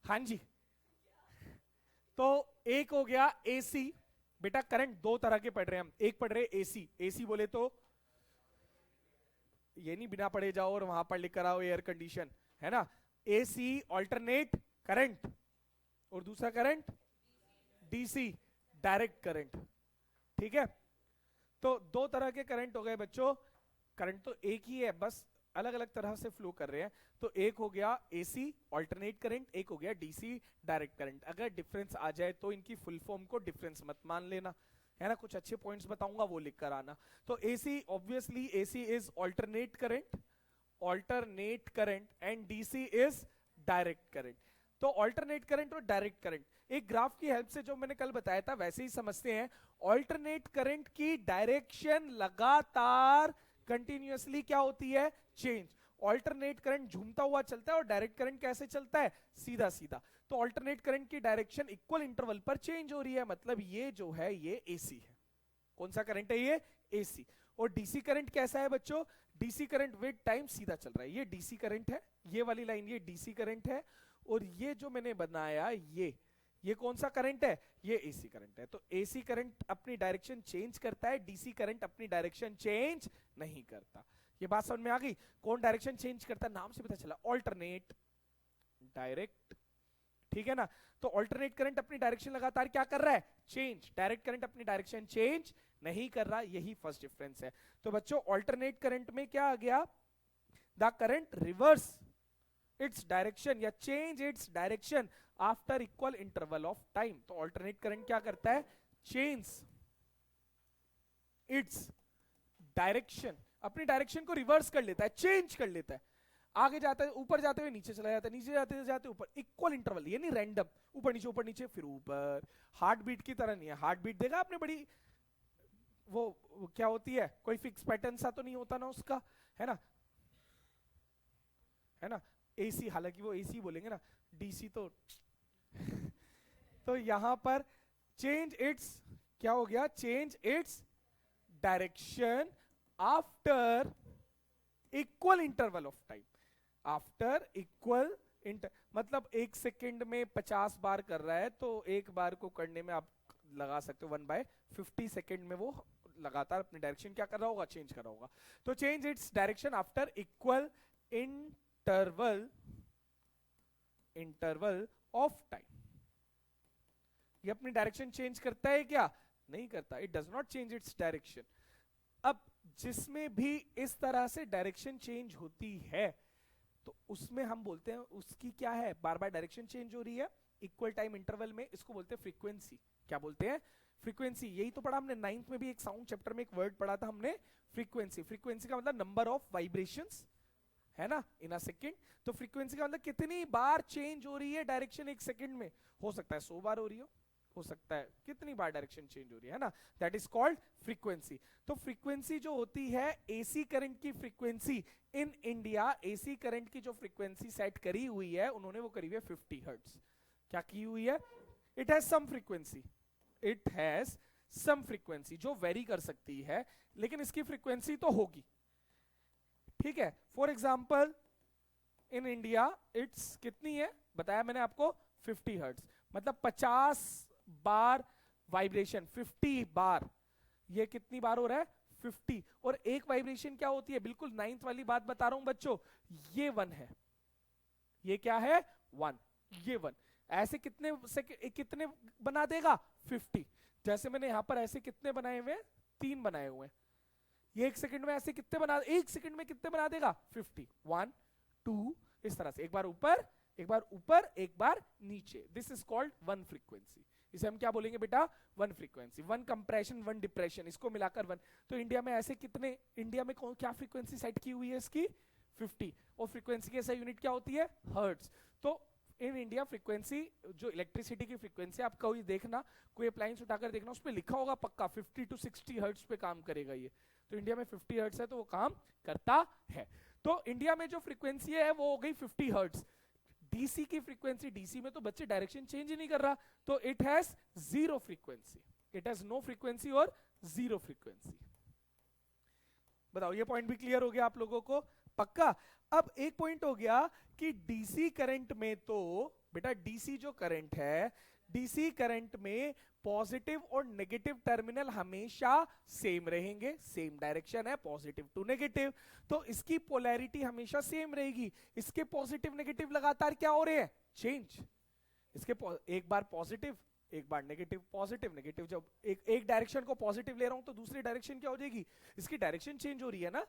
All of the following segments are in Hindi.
हाँ जी। तो एक हो गया एसी। बेटा करंट दो तरह के पढ़ रहे हैं हम, एक पढ़ रहे एसी। एसी बोले तो ये नहीं बिना पढ़े जाओ और वहां पर लिख कर आओ एयर कंडीशन, है ना। एसी ऑल्टरनेट करंट, और दूसरा करंट डीसी डायरेक्ट करंट। ठीक है, तो दो तरह के करंट हो गए बच्चों। करंट तो एक ही है, बस अलग अलग तरह से फ्लो कर रहे हैं। तो एक हो गया एसी ऑल्टरनेट करंट, एक हो गया डीसी डायरेक्ट करंट। अगर डिफरेंस आ जाए तो इनकी फुल फॉर्म को डिफरेंस मत मान लेना, है ना। कुछ अच्छे पॉइंट्स बताऊंगा वो लिख कर आना। तो AC obviously AC is alternate current, alternate current, and DC is direct current. तो ऑल्टरनेट करंट और डायरेक्ट करंट एक ग्राफ की हेल्प से जो मैंने कल बताया था वैसे ही समझते हैं। ऑल्टरनेट करंट की डायरेक्शन लगातार कंटिन्यूअसली क्या होती है, चेंज। ऑल्टरनेट करंट झूमता हुआ चलता है और डायरेक्ट करंट कैसे चलता है, सीधा सीधा। तो ऑल्टरनेट करंट की डायरेक्शन इक्वल इंटरवल पर चेंज हो रही है, मतलब ये जो है ये एसी है। कौन सा करंट है ये, एसी। और डीसी करंट कैसा है बच्चों, डीसी करंट विद टाइम सीधा चल रहा है। ये डीसी करंट है, ये वाली लाइन ये डीसी करंट है, और ये जो मैंने बनाया ये कौन सा करंट है, ये एसी करंट है। तो एसी करंट अपनी डायरेक्शन चेंज करता है, डीसी करंट अपनी डायरेक्शन चेंज नहीं करता। ये बात समझ में आ गई। कौन डायरेक्शन चेंज करता है, नाम से पता चला, ऑल्टरनेट डायरेक्ट। ठीक है ना। तो ऑल्टरनेट करंट अपनी डायरेक्शन लगातार क्या कर रहा है, चेंज। डायरेक्ट करंट अपनी डायरेक्शन चेंज नहीं कर रहा, यही फर्स्ट डिफरेंस है। तो बच्चों ऑल्टरनेट करंट में क्या आ गया, the current reverse its direction या change its direction after equal interval of time. तो ऑल्टरनेट करंट क्या करता है, चेंज इट्स डायरेक्शन, अपनी डायरेक्शन को रिवर्स कर लेता है, चेंज कर लेता है। आगे जाता है, ऊपर जाते हुए नीचे चला जाता है, नीचे जाते जाते ऊपर, इक्वल इंटरवल, ये नहीं रैंडम ऊपर नीचे फिर ऊपर। हार्ट बीट की तरह नहीं है। हार्ट बीट देखा आपने, बड़ी वो क्या होती है, कोई फिक्स पैटर्न सा तो नहीं होता ना उसका, है ना, है ना। एसी, हालांकि वो एसी बोलेंगे ना, डीसी तो तो यहां पर चेंज इट्स, क्या हो गया, change its direction after equal interval of time. After equal मतलब एक सेकंड में 50 बार कर रहा है, तो एक बार को करने में आप लगा सकते हो 1/50 सेकंड में वो लगातार अपनी डायरेक्शन क्या कर रहा होगा, चेंज कर रहा होगा। तो change its direction after equal interval of time. ये अपनी डायरेक्शन चेंज करता है क्या, नहीं करता, it does not change its direction. अब जिसमें भी इस तरह से डायरेक्शन चेंज होती है तो उसमें हम बोलते हैं उसकी क्या है, बार बार डायरेक्शन चेंज हो रही है इक्वल टाइम इंटरवल में, इसको बोलते हैं फ्रीक्वेंसी। क्या बोलते हैं, फ्रीक्वेंसी। यही तो पढ़ा हमने 9th में भी, एक साउंड चैप्टर में एक वर्ड पढ़ा था हमने, फ्रीक्वेंसी। फ्रीक्वेंसी का मतलब नंबर ऑफ वाइब्रेशंस, है ना, इन अ सेकंड। तो फ्रीक्वेंसी का मतलब कितनी बार चेंज हो रही है डायरेक्शन एक सेकंड में। हो सकता है 100 बार हो रही हो सकता है कितनी बार डायरेक्शन चेंज हो रही है ना, दैट इज कॉल्ड फ्रीक्वेंसी। तो फ्रीक्वेंसी जो होती है एसी करंट की frequency in India, AC current की जो फ्रीक्वेंसी सेट करी हुई है उन्होंने, वो करी हुई है 50 हर्ट्ज। क्या की हुई है, it has some frequency, it has some frequency जो वेरी कर सकती है, लेकिन इसकी फ्रीक्वेंसी तो होगी। ठीक है, for example in India it's कितनी है, बताया मैंने आपको 50 हर्ट्ज, मतलब 50 बार वाइब्रेशन, 50 बार, ये कितनी बार हो रहा है, 50। और एक वाइब्रेशन क्या होती है, बिल्कुल 9th वाली बात बता रहा हूं बच्चों, ये 1 है, ये क्या है 1, ये 1। ऐसे कितने से कितने बना देगा, 50। जैसे मैंने यहां पर ऐसे कितने बनाए हुए, 3 बनाए हुए हैं, ये एक सेकंड में ऐसे कितने बना, एक सेकंड में कितने बना देगा, 50, 1 2, इस तरह से, एक बार ऊपर एक बार ऊपर एक बार नीचे। This is called one frequency. इसे हम क्या बोलेंगे बेटा, one frequency. One compression one depression, इसको मिलाकर 1। तो इंडिया में ऐसे कितने, इंडिया में क्या फ्रीक्वेंसी सेट की हुई है इसकी, 50। और फ्रीक्वेंसी की ऐसा यूनिट क्या होती है, हर्ट्ज। तो इन इंडिया फ्रीक्वेंसी, जो इलेक्ट्रिसिटी की फ्रीक्वेंसी, आप कोई देखना, कोई अप्लायंस उठाकर देखना, उस पर लिखा होगा पक्का 50 to 60 हर्ट्ज पे काम करेगा ये। तो इंडिया में 50 हर्ट्ज है तो वो काम करता है। तो इंडिया में जो फ्रीक्वेंसी है वो हो गई 50 हर्ट्ज। डीसी की फ्रीक्वेंसी, डीसी में तो बच्चे डायरेक्शन चेंज ही नहीं कर रहा, तो it has zero frequency, it has no frequency और जीरो फ्रीक्वेंसी। बताओ, ये पॉइंट भी क्लियर हो गया आप लोगों को। पक्का। अब एक पॉइंट हो गया कि डीसी करंट में तो बेटा डीसी जो करंट है, डीसी करंट में पॉजिटिव और नेगेटिव टर्मिनल हमेशा सेम रहेंगे, सेम डायरेक्शन है पॉजिटिव टू नेगेटिव, तो इसकी पोलैरिटी हमेशा सेम रहेगी। इसके पॉजिटिव नेगेटिव लगातार क्या हो रहे हैं, चेंज। इसके एक बार पॉजिटिव एक बार नेगेटिव, पॉजिटिव नेगेटिव, जब एक डायरेक्शन को पॉजिटिव ले रहा हूं तो दूसरी डायरेक्शन क्या हो जाएगी, इसकी डायरेक्शन चेंज हो रही है ना,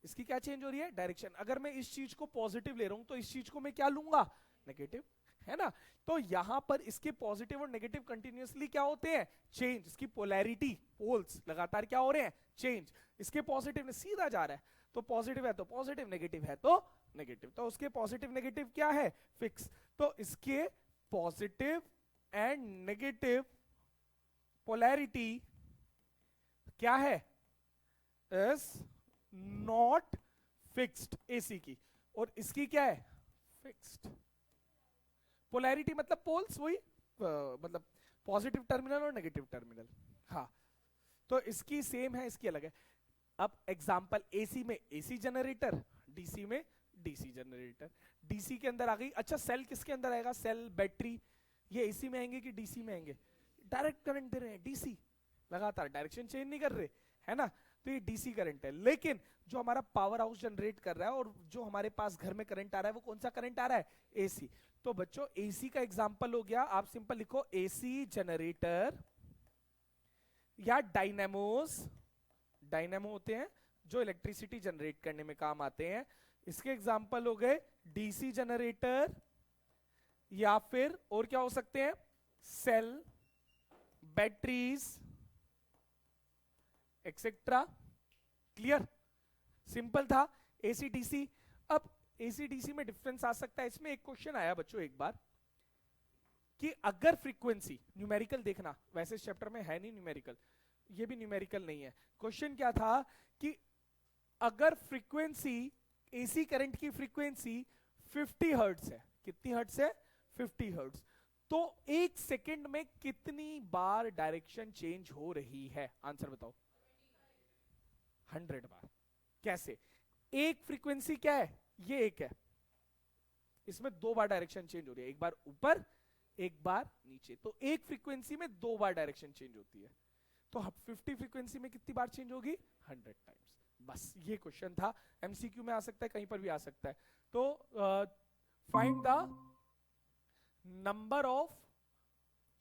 इसकी क्या चेंज हो रही है, डायरेक्शन। अगर मैं इस चीज को पॉजिटिव ले रहा हूं तो इस चीज को मैं क्या लूंगा, नेगेटिव, है ना। तो यहां पर इसके पॉजिटिव और नेगेटिव कंटिन्यूअसली क्या होते हैं, चेंज। इसकी पोलैरिटी, पोल्स लगातार क्या हो रहे हैं, चेंज। इसके पॉजिटिव में सीधा जा रहा है, तो पॉजिटिव है तो पॉजिटिव, नेगेटिव है तो नेगेटिव, तो उसके पॉजिटिव नेगेटिव क्या है, फिक्स। तो इसके पॉजिटिव एंड नेगेटिव पोलैरिटी क्या है, इज नॉट फिक्स्ड, एसी की, और इसकी क्या है, फिक्स्ड। पोलैरिटी मतलब पोल्स, वही मतलब पॉजिटिव टर्मिनल और नेगेटिव टर्मिनल, हाँ। तो इसकी सेम है, इसकी अलग है। अब एग्जांपल, एसी में एसी जनरेटर, डीसी में डीसी जनरेटर। डीसी के अंदर आ गई, अच्छा सेल किसके अंदर आएगा, सेल बैटरी, ये एसी में आएंगे कि डीसी में आएंगे, डायरेक्ट करंट दे रहे हैं डीसी, लगातार डायरेक्शन चेंज नहीं कर रहे, है ना। तो ये डीसी करंट है। लेकिन जो हमारा पावर हाउस जनरेट कर रहा है और जो हमारे पास घर में करंट आ रहा है, वो कौन सा करंट आ रहा है, एसी। तो बच्चों एसी का एग्जांपल हो गया, आप सिंपल लिखो एसी जनरेटर या डायनेमोस, डायनेमो होते हैं जो इलेक्ट्रिसिटी जनरेट करने में काम आते हैं। इसके एग्जांपल हो गए डीसी जनरेटर, या फिर और क्या हो सकते हैं, cell, batteries, etcetera. Clear, simple था एसी डीसी। अब एसी डीसी में डिफरेंस आ सकता है। इसमें एक क्वेश्चन आया बच्चों एक बार कि अगर फ्रीक्वेंसी, न्यूमेरिकल देखना, वैसे इस चैप्टर में है नहीं न्यूमेरिकल, ये भी न्यूमेरिकल नहीं है। क्वेश्चन क्या था कि अगर फ्रीक्वेंसी, एसी करंट की फ्रीक्वेंसी 50 हर्ट्ज है, कितनी हर्ट्ज है, 50 हर्ट्ज, तो एक सेकंड में कितनी बार डायरेक्शन चेंज हो रही है, आंसर बताओ। 100 बार। कैसे, एक फ्रीक्वेंसी क्या है, ये एक है, इसमें 2 बार डायरेक्शन चेंज हो रही है, एक बार ऊपर एक बार नीचे, तो एक फ्रीक्वेंसी में 2 बार डायरेक्शन चेंज होती है। तो 50 फ्रीक्वेंसी में कितनी बार चेंज होगी, 100 टाइम्स। बस ये क्वेश्चन था, एमसीक्यू में आ सकता है, कहीं पर भी आ सकता है। तो find the number of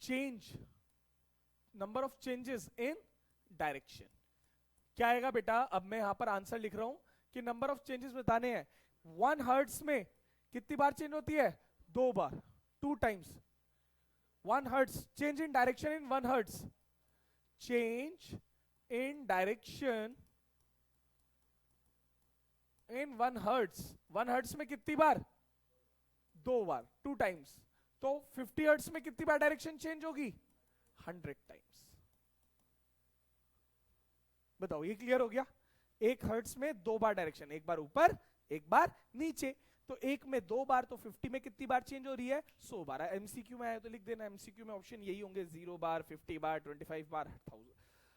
change, number of changes in direction. क्या आएगा बेटा, अब मैं यहां पर आंसर लिख रहा हूं कि नंबर ऑफ चेंजेस बताने हैं। 1 हर्ट्ज में कितनी बार चेंज होती है, 2 बार, 2 times. 1 hertz change in direction in 1 hertz, change in direction in 1 hertz, 1 hertz में कितनी बार, 2 बार, 2 टाइम्स। तो 50 हर्ट्ज में कितनी बार डायरेक्शन चेंज होगी, 100 टाइम्स। बताओ, ये क्लियर हो गया। 1 हर्ट्ज में 2 बार डायरेक्शन, एक बार ऊपर एक बार नीचे, तो एक में 2 बार, तो 50 में कितनी बार चेंज हो रही है, 100 बार। एमसीक्यू में आया तो लिख देना, एमसीक्यू में ऑप्शन यही होंगे, 0 बार, 50 बार, 25 बार,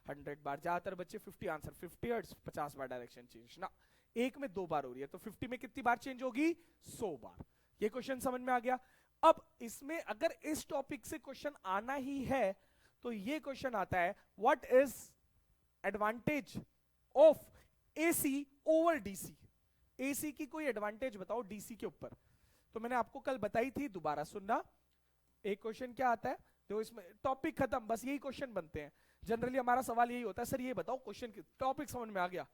100 बार। ज्यादातर बच्चे 50 आंसर, 50 हर्ट्ज 50 बार डायरेक्शन चेंज ना, एक में 2 बार हो रही है, तो 50 में कितनी बार चेंज होगी, 100 बार। ये क्वेश्चन समझ में आ गया। अब इसमें अगर इस टॉपिक से क्वेश्चन आना ही है तो ये क्वेश्चन आता है, what is advantage of AC over DC. AC की कोई एडवांटेज बताओ डीसी के ऊपर। तो मैंने आपको कल बताई थी, दोबारा सुनना। एक क्वेश्चन क्या आता है, तो इसमें टॉपिक खत्म, बस यही क्वेश्चन बनते हैं। जनरली हमारा सवाल यही होता है, सर ये बताओ क्वेश्चन, टॉपिक समझ में आ गया,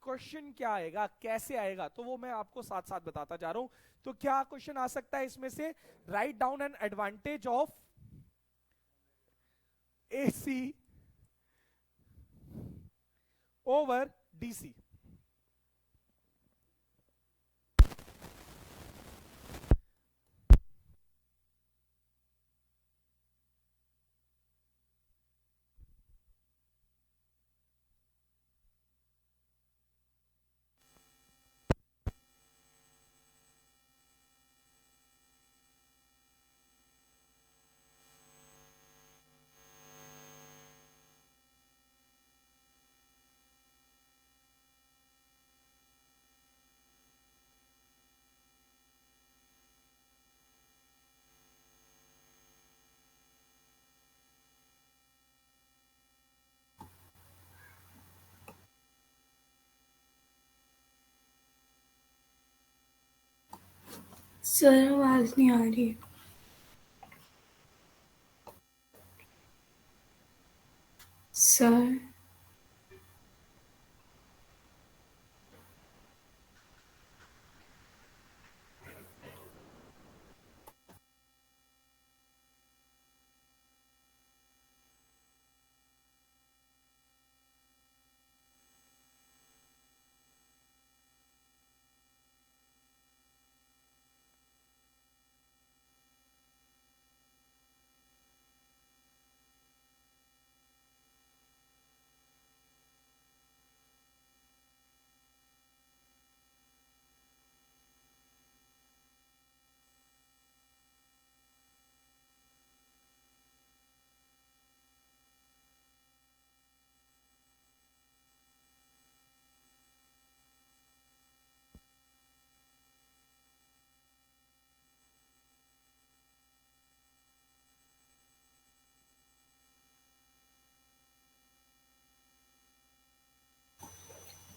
क्वेश्चन क्या आएगा, कैसे आएगा, तो वो मैं आपको साथ साथ बताता जा रहा हूं। तो क्या क्वेश्चन आ सकता है इसमें से, write down an advantage of AC over DC. Sir आवाज नहीं आ रही। सर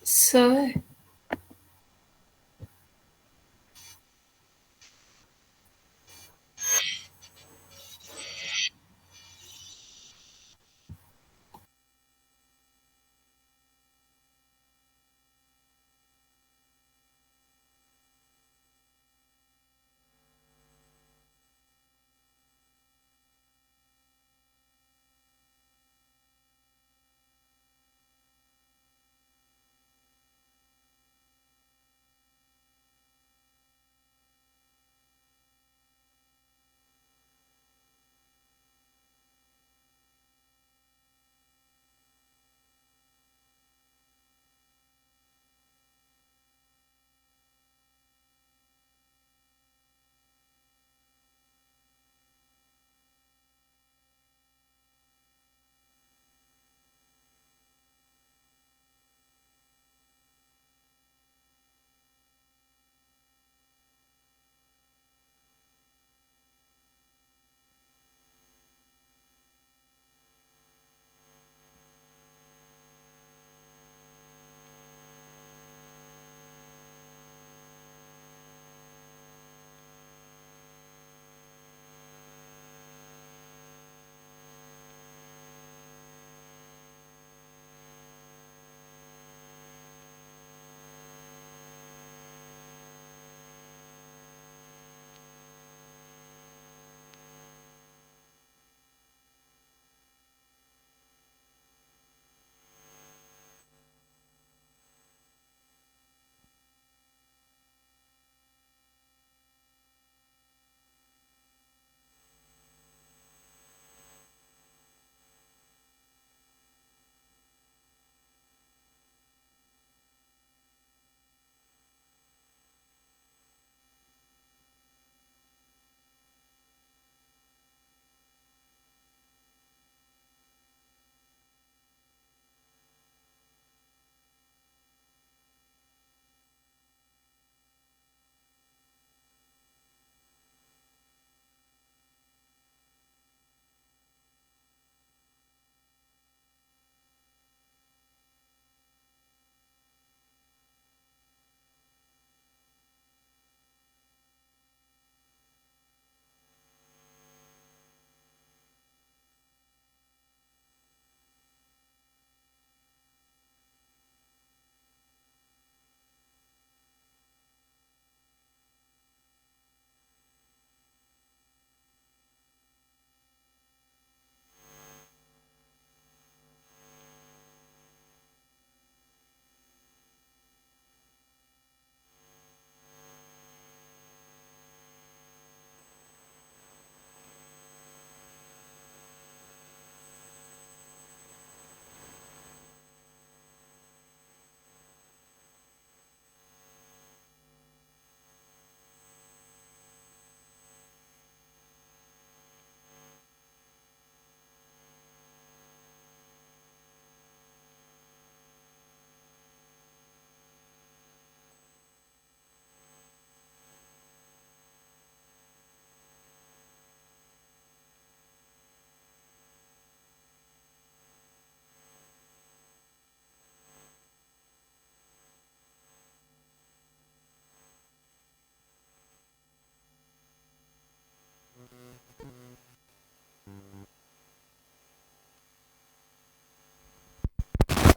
सर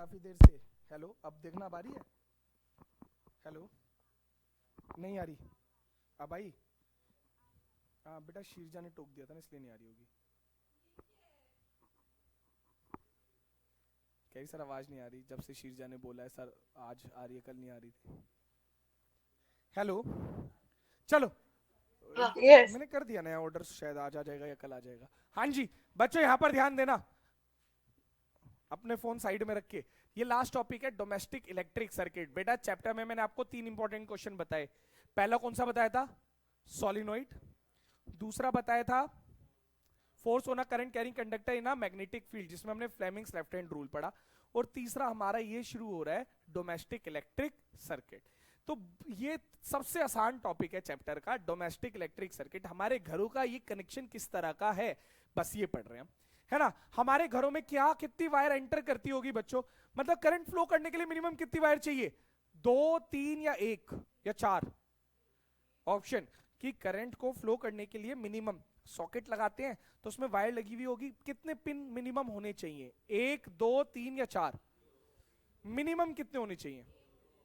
काफी देर से। हेलो, अब देखना अब आ रही है? हेलो, नहीं आ रही? अब आई? हाँ बेटा, शीरजा ने टोक दिया था ना, इसलिए नहीं आ रही होगी। कह रही सर आवाज नहीं आ रही, जब से शीरजा ने बोला है सर आज आ रही है, कल नहीं आ रही थी। हेलो, चलो Yes. मैंने कर दिया नया ऑर्डर, शायद आज आ जाएगा या कल आ जाएगा। हाँ जी बच्चों, यहाँ पर ध्यान देना, अपने फोन साइड में रख के। ये लास्ट टॉपिक है, डोमेस्टिक इलेक्ट्रिक सर्किट। बेटा चैप्टर में मैंने आपको 3 इंपॉर्टेंट क्वेश्चन बताए। पहला कौन सा बताया था? सोलिनॉइड। दूसरा बताया था force on a current carrying conductor in a magnetic field, जिसमें हमने फ्लेमिंग्स लेफ्ट हैंड रूल पढ़ा। और तीसरा हमारा ये शुरू हो रहा है डोमेस्टिक इलेक्ट्रिक सर्किट। तो ये सबसे आसान टॉपिक है चैप्टर का, डोमेस्टिक इलेक्ट्रिक सर्किट। हमारे घरों का ये कनेक्शन किस तरह का है, बस ये पढ़ रहे हैं, है ना। हमारे घरों में क्या कितनी वायर एंटर करती होगी बच्चों? मतलब करंट फ्लो करने के लिए मिनिमम कितनी वायर चाहिए? 2, 3 या 1 या 4? ऑप्शन कि करंट को फ्लो करने के लिए मिनिमम सॉकेट लगाते हैं तो उसमें वायर लगी हुई होगी, कितने पिन मिनिमम होने चाहिए? 1, 2, 3 या 4? मिनिमम कितने होने चाहिए?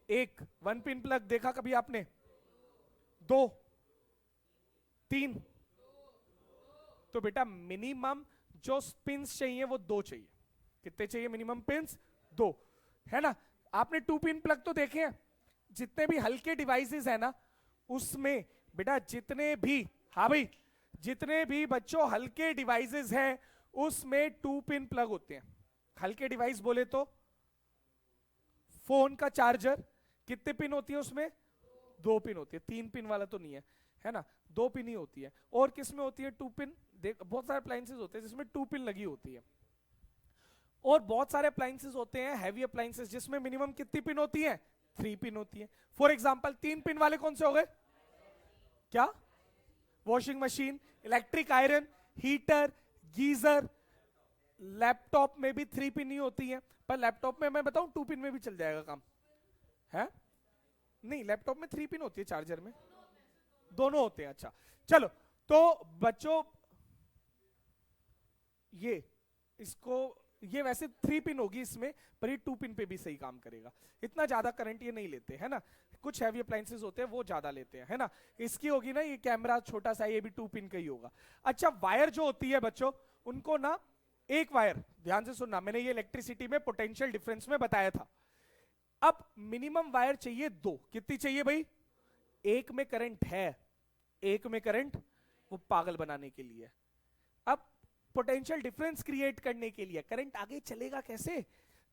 1 1 पिन प्लग देखा कभी आपने? 2, 3? तो बेटा मिनिमम जो पिंस चाहिए वो 2 चाहिए। कितने चाहिए मिनिमम पिंस? 2, है ना। आपने 2 पिन प्लग तो देखे हैं, जितने भी हल्के डिवाइसेस है ना उसमें बेटा जितने भी, हाँ भाई, जितने भी बच्चों हल्के डिवाइसेस हैं उसमें 2 पिन प्लग होते हैं। हल्के डिवाइस बोले तो फोन का चार्जर, कितने पिन होती है उसमें? 2 पिन होती है, 3 पिन वाला तो नहीं है, है ना, 2 पिन ही होती है। और किसमें होती है 2 पिन? देख बहुत सारे अप्लायंसेस होते हैं जिसमें 2 पिन लगी होती है, और बहुत सारे अप्लायंसेस होते हैं हैवी अप्लायंसेस जिसमें मिनिमम कितनी पिन होती है? 3 पिन होती है। फॉर एग्जांपल 3 पिन वाले कौन से हो गए? क्या? Washing machine, electric iron, heater, geyser. Laptop में भी 3 पिन ही होती है, पर लैपटॉप में मैं बताऊं 2 पिन में भी चल जाएगा काम, है? नहीं, लैपटॉप में 3 पिन होती है, चार्जर में दोनों होते हैं। अच्छा चलो, तो बच्चों ये वैसे 3 पिन होगी इसमें, पर ये 2 पिन पे भी सही काम करेगा। इतना ज्यादा करंट ये नहीं लेते, है ना। कुछ हैवी अप्लायंसेस होते हैं वो ज्यादा लेते हैं, है ना। इसकी होगी ना ये कैमरा छोटा सा, ये भी 2 पिन का ही होगा। अच्छा, वायर जो होती है बच्चों, उनको ना एक वायर, ध्यान से सुनना, मैंने ये इलेक्ट्रिसिटी में पोटेंशियल डिफरेंस में बताया था। अब मिनिमम वायर चाहिए 2। कितनी चाहिए भाई? एक में करंट है, एक में करंट वो पागल बनाने के लिए। अब पोटेंशियल डिफरेंस क्रिएट करने के लिए करंट आगे चलेगा कैसे?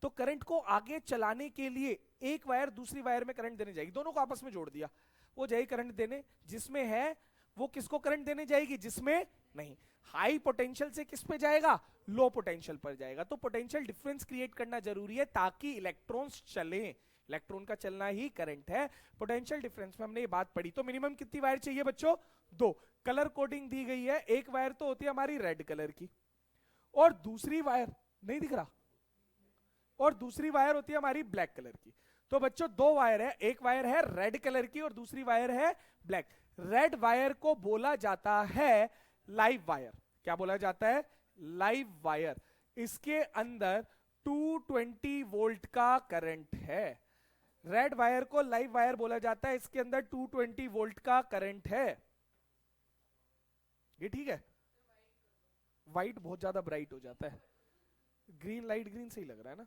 तो करंट को आगे चलाने के लिए एक वायर दूसरी वायर में करंट देने जाएगी, दोनों को आपस में जोड़ दिया, वो जाएगी करंट देने। जिसमें है वो किसको करंट देने जाएगी? जिसमें नहीं। हाई पोटेंशियल से किस पे जाएगा? लो पोटेंशियल पर जाएगा। तो पोटेंशियल डिफरेंस क्रिएट करना जरूरी है ताकि इलेक्ट्रॉन्स चलें। इलेक्ट्रॉन का चलना ही करंट है। पोटेंशियल डिफरेंस में हमने ये बात पढ़ी। तो मिनिमम कितनी वायर चाहिए बच्चों? 2। कलर कोडिंग दी गई है, एक वायर तो होती है हमारी रेड कलर की, और दूसरी वायर नहीं दिख रहा, और दूसरी वायर होती है हमारी ब्लैक कलर की। तो बच्चों 2 वायर है, एक वायर है रेड कलर की और दूसरी वायर है ब्लैक। रेड वायर को बोला जाता है लाइव वायर। क्या बोला जाता है? Live wire. इसके अंदर 220 वोल्ट का करंट है। रेड वायर को लाइव वायर बोला जाता है, इसके अंदर 220 वोल्ट का करंट है। ये ठीक है? व्हाइट बहुत ज्यादा ब्राइट हो जाता है, ग्रीन लाइट ग्रीन सही लग रहा है ना।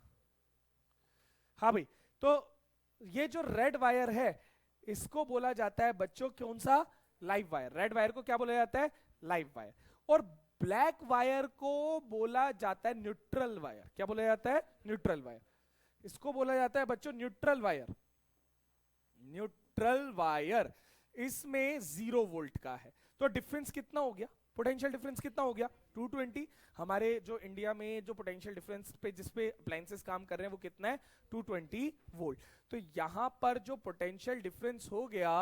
हाँ भाई, तो ये जो रेड वायर है इसको बोला जाता है बच्चों कौन सा? Live wire. रेड वायर को क्या बोला जाता है? Live wire. और ब्लैक वायर को बोला जाता है न्यूट्रल वायर। क्या बोला जाता है? Neutral wire. इसको बोला जाता है बच्चों न्यूट्रल वायर। न्यूट्रल वायर इसमें 0 वोल्ट का है। तो डिफरेंस कितना हो गया? पोटेंशियल डिफरेंस कितना हो गया? 220। हमारे जो इंडिया में जो पोटेंशियल डिफरेंस पे जिसपे अप्लायंसेस काम कर रहे हैं वो कितना है? 220 वोल्ट। तो यहां पर जो पोटेंशियल डिफरेंस हो गया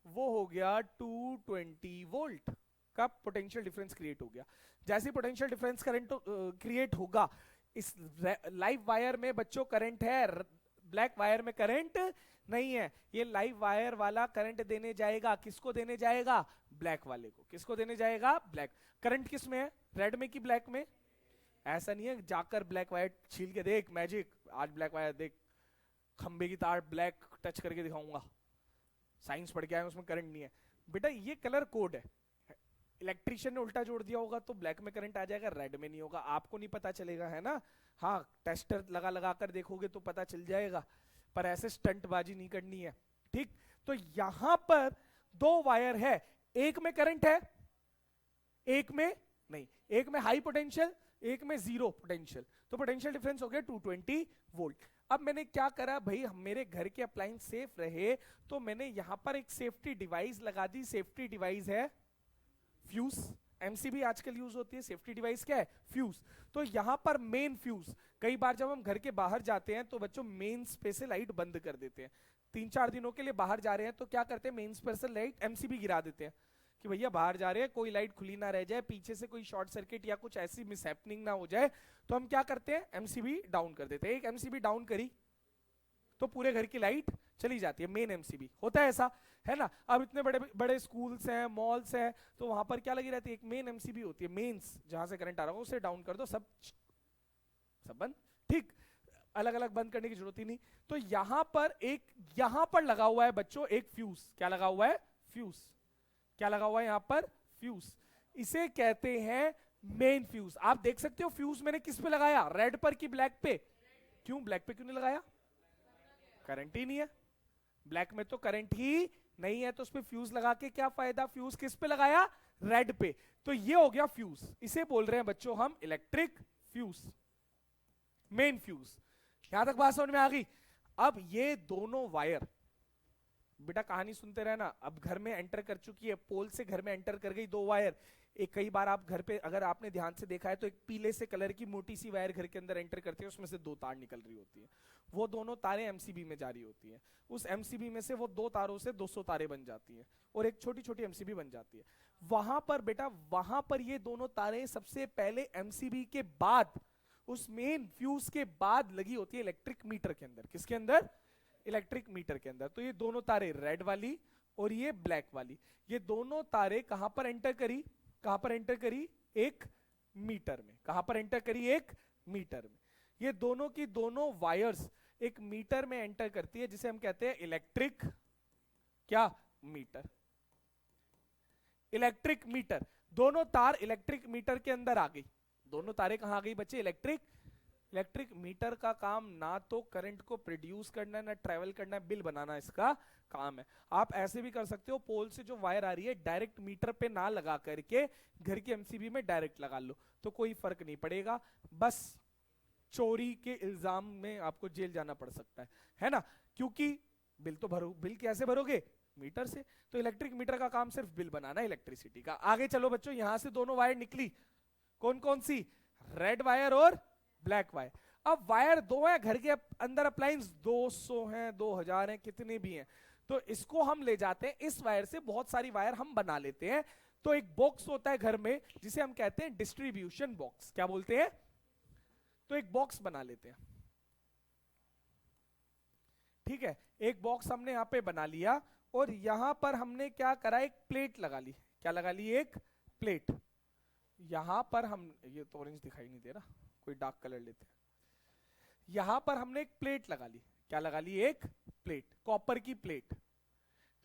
वो हो गया 220 वोल्ट का पोटेंशियल डिफरेंस क्रिएट हो गया। जैसे पोटेंशियल डिफरेंस करंट क्रिएट होगा, इस लाइव वायर में बच्चों करंट है, ब्लैक वायर में करंट नहीं है। ये लाइव वायर वाला करंट देने जाएगा, किसको देने जाएगा? ब्लैक वाले को। किसको देने जाएगा? ब्लैक। करंट किस में है? रेड में कि ब्लैक में? ऐसा नहीं है जाकर ब्लैक वायर छील के देख मैजिक, आज ब्लैक वायर देख, खंबे की तार ब्लैक टच करके दिखाऊंगा, साइंस पढ़ के आए उसमें करंट नहीं है। बेटा ये कलर कोड है, इलेक्ट्रिशियन ने उल्टा जोड़ दिया होगा तो ब्लैक में करंट आ जाएगा, रेड में नहीं होगा, आपको नहीं पता चलेगा, है ना। हाँ टेस्टर लगा लगा कर देखोगे तो पता चल जाएगा, पर ऐसे स्टंटबाजी नहीं करनी है, ठीक। तो यहां पर दो वायर है, एक में करंट है, एक में नहीं, एक में हाई पोटेंशियल, एक में जीरो पोटेंशियल, तो पोटेंशियल डिफरेंस हो गया 220 वोल्ट। अब मैंने क्या करा भाई, मेरे घर के अप्लायंस सेफ रहे तो मैंने यहां पर एक सेफ्टी डिवाइस लगा दी। सेफ्टी डिवाइस है फ्यूज, एमसीबी आजकल यूज होती है, सेफ्टी डिवाइस क्या है, फ्यूज। तो यहां पर मेन फ्यूज, कई बार जब हम घर के बाहर जाते हैं तो बच्चों मेन पे से लाइट बंद कर देते हैं, 3-4 दिनों के लिए बाहर जा रहे हैं तो क्या करते हैं, मेन पे से लाइट एमसीबी गिरा देते हैं कि भैया बाहर जा रहे हैं कोई लाइट खुली ना रह जाए, पीछे से कोई शॉर्ट सर्किट या कुछ ऐसी मिसहैपनिंग ना हो जाए, तो हम क्या करते हैं एमसीबी डाउन कर देते हैं। एक एमसीबी डाउन करी तो पूरे घर की लाइट चली जाती है, मेन एमसीबी होता है ऐसा, है ना। अब इतने बड़े बड़े स्कूल्स हैं, मॉल्स हैं, तो वहां पर क्या लगी रहती है, एक मेन एमसीबी होती है, मेंस जहां से करंट आ रहा हो उसे डाउन कर दो, सब बंद, ठीक, अलग अलग बंद करने की जरूरत ही नहीं। तो यहां पर यहां पर लगा हुआ है बच्चों एक फ्यूज, क्या लगा हुआ है, फ्यूज, क्या लगा हुआ है यहां पर, फ्यूज, इसे कहते हैं मेन फ्यूज। आप देख सकते हो फ्यूज मैंने किस पे लगाया, रेड पर कि ब्लैक पे, क्यों ब्लैक पे क्यों नहीं लगाया, करंट ही नहीं है, ब्लैक में तो करंट ही नहीं है, तो उस पे फ्यूज लगा के क्या फायदा, फ्यूज किस पे लगाया, रेड पे, तो ये हो गया फ्यूज, इसे बोल रहे हैं बच्चों हम इलेक्ट्रिक फ्यूज, मेन फ्यूज। यहां तक बात समझ में आ गई। अब ये दोनों वायर, बेटा कहानी सुनते रहना, अब घर में एंटर कर चुकी है, पोल से घर में एंटर कर गई दो वायर, एक कई बार आप घर पे अगर आपने ध्यान से देखा है तो एक पीले से कलर की मोटी सी वायर घर के अंदर एंटर करती है, उसमें से दो तार निकल रही होती है, वो दोनों तारें एमसीबी में जा रही होती है, उस एमसीबी में से वो दो तारों से 200 तारें बन जाती हैं और एक छोटी छोटी एमसीबी बन जाती है। वहां पर बेटा, वहां पर ये दोनों तारें सबसे पहले एमसीबी के बाद, उस मेन फ्यूज के बाद लगी होती है इलेक्ट्रिक मीटर के अंदर, किसके अंदर, इलेक्ट्रिक मीटर के अंदर। तो ये दोनों तारे रेड वाली और ये ब्लैक वाली, ये दोनों तारे कहां पर एंटर करी, कहां पर एंटर करी, एक मीटर में, कहां पर एंटर करी, एक मीटर में। ये दोनों की दोनों वायर्स एक मीटर में एंटर करती है, जिसे हम कहते हैं इलेक्ट्रिक क्या मीटर, इलेक्ट्रिक मीटर। दोनों तार इलेक्ट्रिक मीटर के अंदर आ गई, दोनों तारे कहां आ गई बच्चे, इलेक्ट्रिक मीटर का काम ना तो करंट को प्रोड्यूस करना है ना ट्रेवल करना है, बिल बनाना इसका काम है। आप ऐसे भी कर सकते हो, पोल से जो वायर आ रही है डायरेक्ट मीटर पे ना लगा करके घर की एमसीबी में डायरेक्ट लगा लो, तो कोई फर्क नहीं पड़ेगा, बस चोरी के इल्जाम में आपको जेल जाना पड़ सकता है ना, क्योंकि बिल तो भरो, बिल कैसे भरोगे, मीटर से। तो इलेक्ट्रिक मीटर का काम सिर्फ बिल बनाना है इलेक्ट्रिसिटी का। आगे चलो बच्चों, यहां से दोनों वायर निकली, कौन कौन सी, रेड वायर और ब्लैक वायर। अब वायर दो है, घर के अंदर अप्लायंस 200 हैं, 2000 हैं, कितने भी हैं, तो इसको हम ले जाते हैं, इस वायर से बहुत सारी वायर हम बना लेते हैं। तो एक बॉक्स होता है घर में जिसे हम कहते हैं डिस्ट्रीब्यूशन बॉक्स, क्या बोलते हैं, तो एक बॉक्स बना लेते हैं, ठीक है। एक बॉक्स हमने यहां पे बना लिया और यहां पर हमने क्या करा, एक प्लेट लगा ली, क्या लगा ली, एक प्लेट। यहां पर हम, ये तो ऑरेंज दिखाई नहीं दे रहा, कोई डार्क कलर लेते हैं। यहां पर हमने एक प्लेट लगा ली, क्या लगा ली, एक प्लेट, कॉपर की प्लेट,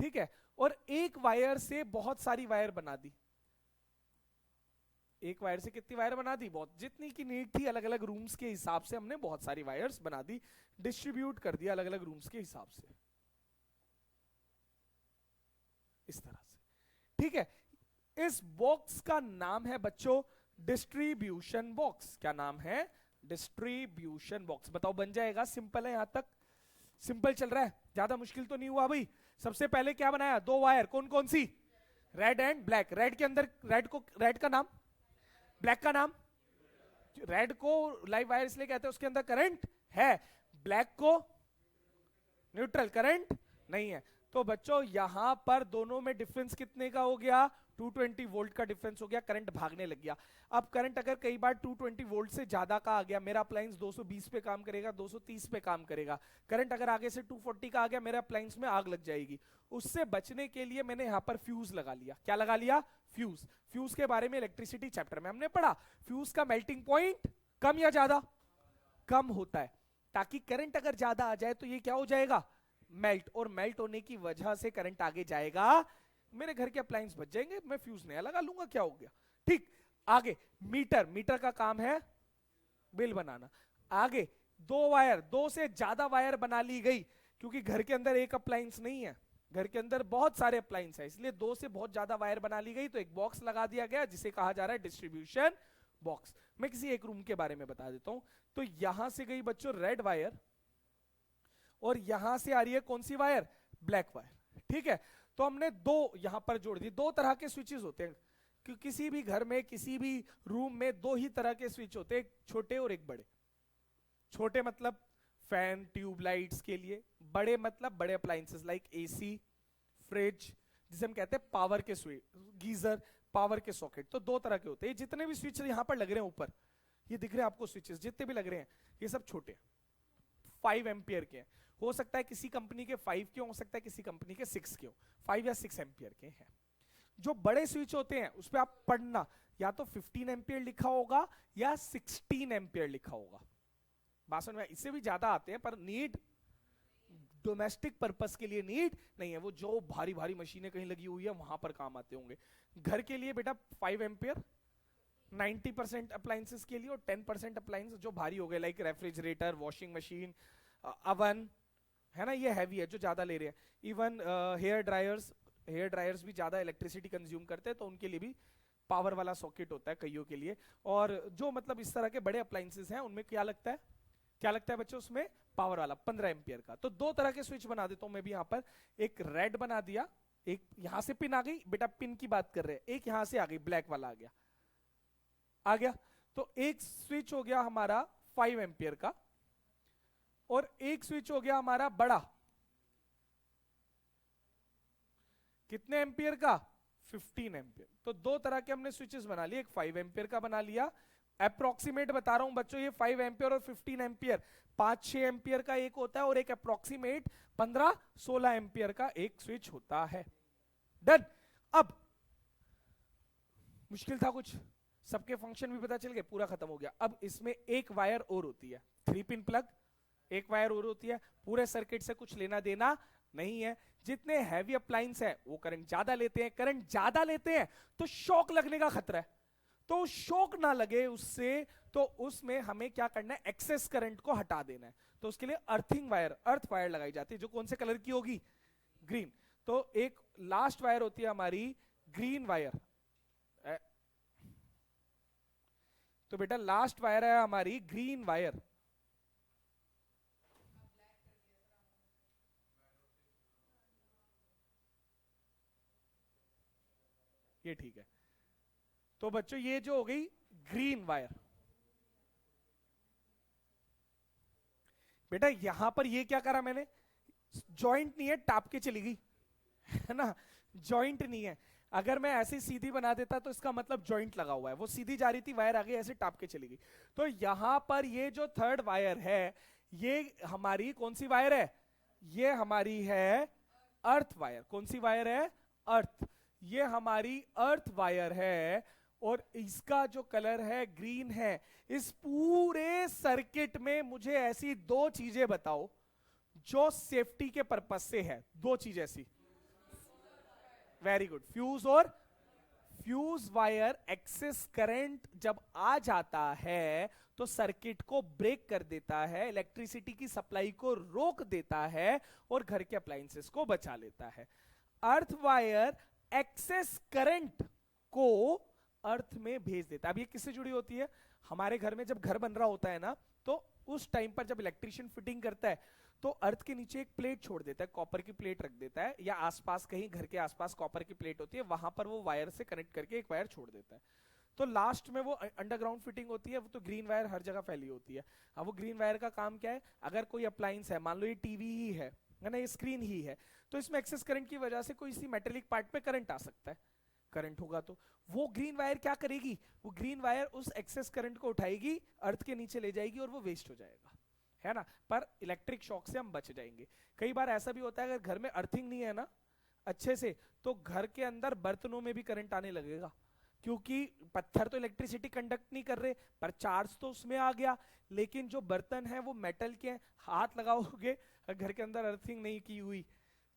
ठीक है। और एक वायर से बहुत सारी वायर बना दी, एक वायर से कितनी वायर बना दी, बहुत, जितनी की नीड थी, अलग अलग रूम्स के हिसाब से हमने बहुत सारी वायर्स बना दी, डिस्ट्रीब्यूट कर दिया अलग अलग रूम्स के हिसाब से, इस तरह से, ठीक है। इस बॉक्स का नाम है बच्चों डिस्ट्रीब्यूशन बॉक्स, क्या नाम है, डिस्ट्रीब्यूशन बॉक्स। बताओ बन जाएगा, सिंपल है, यहां तक सिंपल चल रहा है, ज्यादा मुश्किल तो नहीं हुआ भाई। सबसे पहले क्या बनाया, दो वायर, कौन कौन सी, रेड एंड ब्लैक। रेड के अंदर, रेड का नाम, ब्लैक का नाम, रेड को लाइव वायर इसलिए कहते हैं उसके अंदर करंट है, ब्लैक को न्यूट्रल, करंट नहीं है। तो बच्चों यहां पर दोनों में डिफरेंस कितने का हो गया, 220 वोल्ट का डिफरेंस हो गया, करंट भागने लग गया। अब करंट अगर कई बार 220 वोल्ट से ज्यादा का आ गया, मेरा अप्लायंस 220 पे काम करेगा, 230 पे काम करेगा। करंट अगर आगे से 240 का आ गया, मेरे अप्लायंस में आग लग जाएगी। उससे बचने के लिए मैंने यहां पर फ्यूज लगा लिया, क्या लगा लिया, फ्यूज। फ्यूज के बारे में इलेक्ट्रिसिटी चैप्टर में हमने पढ़ा, फ्यूज का मेल्टिंग पॉइंट कम या ज्यादा? कम होता है, ताकि करंट अगर ज्यादा आ जाए तो ये क्या हो जाएगा, मेल्ट, और मेल्ट होने की वजह से करंट आगे जाएगा, मेरे घर के अप्लायंस बच जाएंगे, मैं फ्यूज नया लगा लूंगा, क्या हो गया। ठीक, आगे मीटर, मीटर का काम है बिल बनाना। आगे दो वायर, दो से ज्यादा वायर बना ली गई, क्योंकि घर के अंदर एक अप्लायंस नहीं है, घर के अंदर बहुत सारे अप्लायंस है, इसलिए दो से बहुत ज्यादा वायर बना ली गई, तो एक बॉक्स लगा दिया गया जिसे कहा जा रहा है डिस्ट्रीब्यूशन बॉक्स। मैं किसी एक रूम के बारे में बता देता हूं। तो यहां से गई बच्चों रेड वायर, और यहां से आ रही है कौन सी वायर, ब्लैक वायर। ठीक है, तो हमने दो यहां पर जोड़ दी। दो तरह के स्विचेस होते हैं कि किसी भी घर में किसी भी रूम में दो ही तरह के स्विच होते हैं, एक छोटे और एक बड़े। छोटे मतलब फैन ट्यूबलाइट्स के लिए, बड़े मतलब बड़े अप्लायंसेस लाइक एसी, फ्रिज, जिसे हम कहते हैं पावर के स्विच, गीजर, पावर के सॉकेट। तो दो तरह के होते हैं। जितने भी स्विच यहां पर लग रहे हैं ऊपर, ये दिख रहे हैं आपको स्विचेस, जितने भी लग रहे हैं ये सब छोटे 5 एम्पियर के हैं। हो सकता है किसी कंपनी के 5 के हो सकता है किसी कंपनी के 6 के हो, 5 या 6 एम्पियर के हैं। जो बड़े स्विच होते हैं उस पर आप पढ़ना, या तो 15 एम्पियर लिखा होगा या 16 एम्पियर लिखा होगा। भाषण में इससे भी ज्यादा आते हैं, पर नीड डोमेस्टिक पर्पस के लिए नीड नहीं है, वो जो भारी भारी मशीनें कहीं लगी हुई है वहां पर काम आते होंगे। घर के लिए बेटा 5 एम्पियर 90% अप्लायंसेस के लिए, और 10% अप्लायंस जो भारी हो गए like refrigerator, washing machine, oven, है ना, ये हैवी है जो ज्यादा ले रहे हैं। Even hair dryers, hair dryers भी ज्यादा इलेक्ट्रिसिटी कंज्यूम करते हैं, तो उनके लिए भी पावर वाला सॉकेट होता है कईयों के लिए। और जो मतलब इस तरह के बड़े अप्लायंसेस हैं उनमें क्या लगता है, क्या लगता है बच्चों उसमें, पावर वाला 15 एम्पियर का। तो दो तरह के स्विच बना देता हूं मैं भी यहां पर, एक रेड बना दिया, एक यहां से पिन आ गई, बेटा पिन की बात कर रहे हैं, एक यहां से आ गई, ब्लैक वाला आ गया। तो एक स्विच हो गया हमारा 5 एम्पियर का, और एक स्विच हो गया हमारा बड़ा, कितने एम्पियर का, 15 एम्पियर। तो दो तरह के हमने स्विचेस बना लिए, एक 5 एम्पियर का बना लिया, अप्रोक्सीमेट बता रहा हूं बच्चों, ये 5 एम्पियर और 15 एम्पियर 5-6 एम्पियर का एक होता है, और एक अप्रोक्सीमेट 15-16 एम्पियर का एक स्विच होता है। डन। अब मुश्किल था कुछ, सबके फंक्शन भी पता चल गए, पूरा खत्म हो गया। अब इसमें एक वायर और होती है, 3 पिन प्लग, एक वायर और होती है, पूरे सर्किट से कुछ लेना देना नहीं है। जितने हैवी अप्लायंस है वो करंट ज्यादा लेते हैं, करंट ज्यादा लेते हैं तो शॉक लगने का खतरा है, तो शॉक ना लगे उससे, तो उसमें हमें क्या करना है, एक्सेस करंट को हटा देना है। तो उसके लिए अर्थिंग वायर, अर्थ वायर लगाई जाती है, जो कौन से कलर की होगी, ग्रीन। तो एक लास्ट वायर होती है हमारी ग्रीन वायर, तो बेटा लास्ट वायर है हमारी ग्रीन वायर। ये ठीक है। तो बच्चों ये जो हो गई ग्रीन वायर, बेटा यहां पर ये क्या करा मैंने, जॉइंट नहीं है, टाप के चली गई, है ना, जॉइंट नहीं है। अगर मैं ऐसे सीधी बना देता तो इसका मतलब जॉइंट लगा हुआ है, वो सीधी जा रही थी, वायर आगे ऐसे टाप के चली गई। तो यहां पर ये जो थर्ड वायर है, ये हमारी कौन सी वायर है, ये हमारी है अर्थ वायर। कौन सी वायर है, अर्थ, ये हमारी अर्थ वायर है, और इसका जो कलर है ग्रीन है। इस पूरे सर्किट में मुझे ऐसी दो चीजें बताओ जो सेफ्टी के पर्पस से है, दो चीज ऐसी। वेरी गुड, फ्यूज और फ्यूज वायर, एक्सेस करंट जब आ जाता है तो सर्किट को ब्रेक कर देता है, इलेक्ट्रिसिटी की सप्लाई को रोक देता है, और घर के अप्लायंसेस को बचा लेता है। अर्थ वायर एक्सेस करंट को अर्थ में भेज देता है। अब ये किससे जुड़ी होती है, हमारे घर में जब घर बन रहा होता है ना, तो उस टाइम पर जब इलेक्ट्रिशियन फिटिंग करता है तो अर्थ के नीचे एक प्लेट छोड़ देता है, कॉपर की प्लेट रख देता है, या आसपास कहीं घर के आसपास कॉपर की प्लेट होती है, वहां पर वो वायर से कनेक्ट करके एक वायर छोड़ देता है। तो लास्ट में वो अंडरग्राउंड फिटिंग होती है, वो तो ग्रीन वायर हर जगह फैली होती है। अब वो ग्रीन वायर का काम क्या है, अगर कोई अप्लायंस है, मान लो ये टीवी ही है ना, ये स्क्रीन ही है, तो इसमें एक्सेस करंट की वजह से कोई इसी मेटेलिक पार्ट पे करंट आ सकता है, करंट होगा तो वो ग्रीन वायर क्या करेगी, वो ग्रीन वायर उस एक्सेस करंट को उठाएगी, अर्थ के नीचे ले जाएगी, और वो वेस्ट हो जाएगा, है ना, पर इलेक्ट्रिक शॉक से हम बच जाएंगे। कई बार ऐसा भी होता है अगर घर में अर्थिंग नहीं है ना अच्छे से, तो घर के अंदर बर्तनों में भी करंट आने लगेगा, क्योंकि पत्थर तो इलेक्ट्रिसिटी कंडक्ट नहीं कर रहे, पर चार्ज तो उसमें आ गया। लेकिन जो बर्तन है वो मेटल के हैं, हाथ लगाओगे, घर के अंदर अर्थिंग नहीं की हुई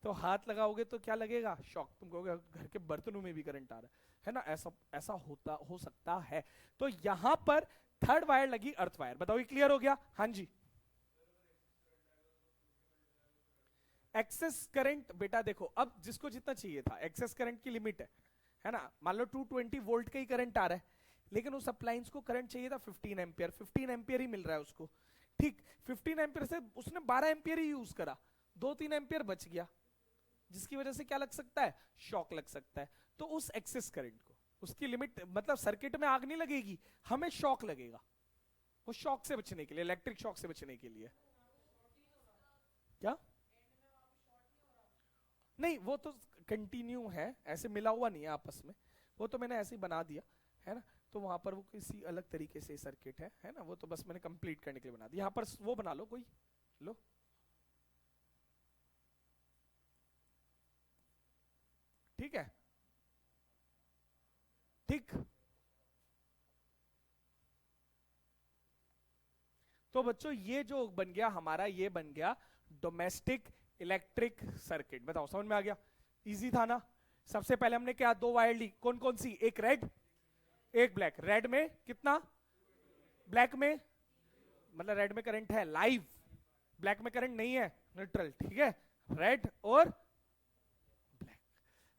तो हाथ लगाओगे तो क्या लगेगा, शॉक। तुम कहोगे घर के बर्तनों में भी करंट आ रहा है ना, ऐसा ऐसा हो सकता है। तो यहां पर थर्ड वायर लगी, अर्थ वायर। बताओ ये क्लियर हो गया? हाँ जी। एक्सेस करंट बेटा देखो, अब जिसको जितना चाहिए था, एक्सेस करंट की लिमिट है ना। मान लो 220 वोल्ट का ही करंट आ रहा है, लेकिन उस अप्लायंस को करंट चाहिए था 15 एम्पियर, 15 एम्पियर ही मिल रहा है उसको। ठीक, 15 एम्पियर से उसने 12 एम्पियर ही यूज करा, 2-3 एम्पियर बच गया, जिसकी वजह से क्या लग सकता है, शॉक लग सकता है। तो उस एक्सेस करंट को, उसकी लिमिट मतलब सर्किट में आग नहीं लगेगी, हमें शॉक लगेगा। वो शॉक से बचने के लिए, इलेक्ट्रिक शॉक से बचने के लिए। क्या? नहीं, वो तो कंटिन्यू है, ऐसे मिला हुआ नहीं है आपस में, वो तो मैंने ऐसे ही बना दिया है ना। तो वहां पर वो किसी अलग तरीके से सर्किट है ना, वो तो बस मैंने कंप्लीट करने के लिए बना दिया। यहाँ पर वो बना लो कोई, लो। ठीक है, ठीक। तो बच्चों ये जो बन गया हमारा, ये बन गया डोमेस्टिक इलेक्ट्रिक सर्किट। बताओ समझ में आ गया? इजी था ना। सबसे पहले हमने क्या, दो वायर ली, कौन कौन सी, एक रेड एक ब्लैक। रेड में कितना, ब्लैक में, मतलब रेड में करंट है लाइव, ब्लैक में करंट नहीं है, न्यूट्रल। ठीक है, रेड और ब्लैक,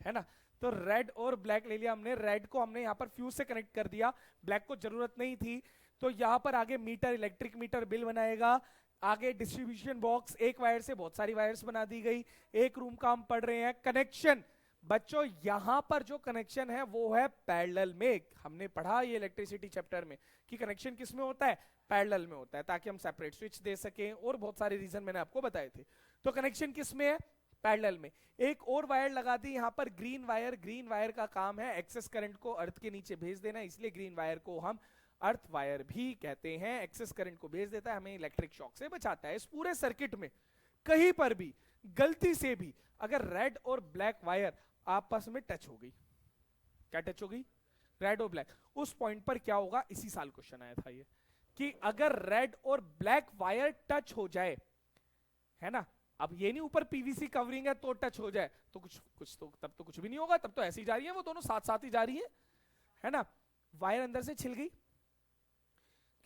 है ना। तो रेड और ब्लैक ले लिया हमने। रेड को हमने यहां पर फ्यूज से कनेक्ट कर दिया, ब्लैक को जरूरत नहीं थी। तो यहां पर आगे मीटर, इलेक्ट्रिक मीटर बिल बनाएगा। आगे डिस्ट्रीब्यूशन बॉक्स, एक वायर से बहुत सारी वायर्स बना दी गई। एक रूम का हम पढ़ रहे हैं कनेक्शन। बच्चों यहां पर जो कनेक्शन है वो है पैरेलल में। हमने पढ़ा ये इलेक्ट्रिसिटी चैप्टर में कि कनेक्शन किस में होता है, पैरेलल में होता है, ताकि हम सेपरेट स्विच दे सकें, और बहुत सारे रीजन मैंने आपको बताए थे। तो कनेक्शन किस में है, पैरेलल में। एक और वायर लगा दी यहां पर, ग्रीन वायर। ग्रीन वायर का काम है एक्सेस करंट को अर्थ के नीचे भेज देना, इसलिए ग्रीन वायर को हम अर्थ वायर भी कहते हैं। एक्सेस करंट को भेज देता है, हमें इलेक्ट्रिक शॉक से बचाता है। इस पूरे सर्किट में कहीं पर भी गलती से भी अगर रेड और ब्लैक वायर आपस में टच हो गई, क्या टच हो गई, रेड और ब्लैक, उस पॉइंट पर क्या होगा, इसी साल क्वेश्चन आया था ये, कि अगर रेड और ब्लैक वायर टच हो जाए, है ना, अब ये नहीं ऊपर पीवीसी कवरिंग है तो टच हो जाए, तो कुछ तो तब तो कुछ भी नहीं होगा, तब तो ऐसी ही जा रही है, वो दोनों साथ साथ ही जा रही है ना। वायर अंदर से छिल गई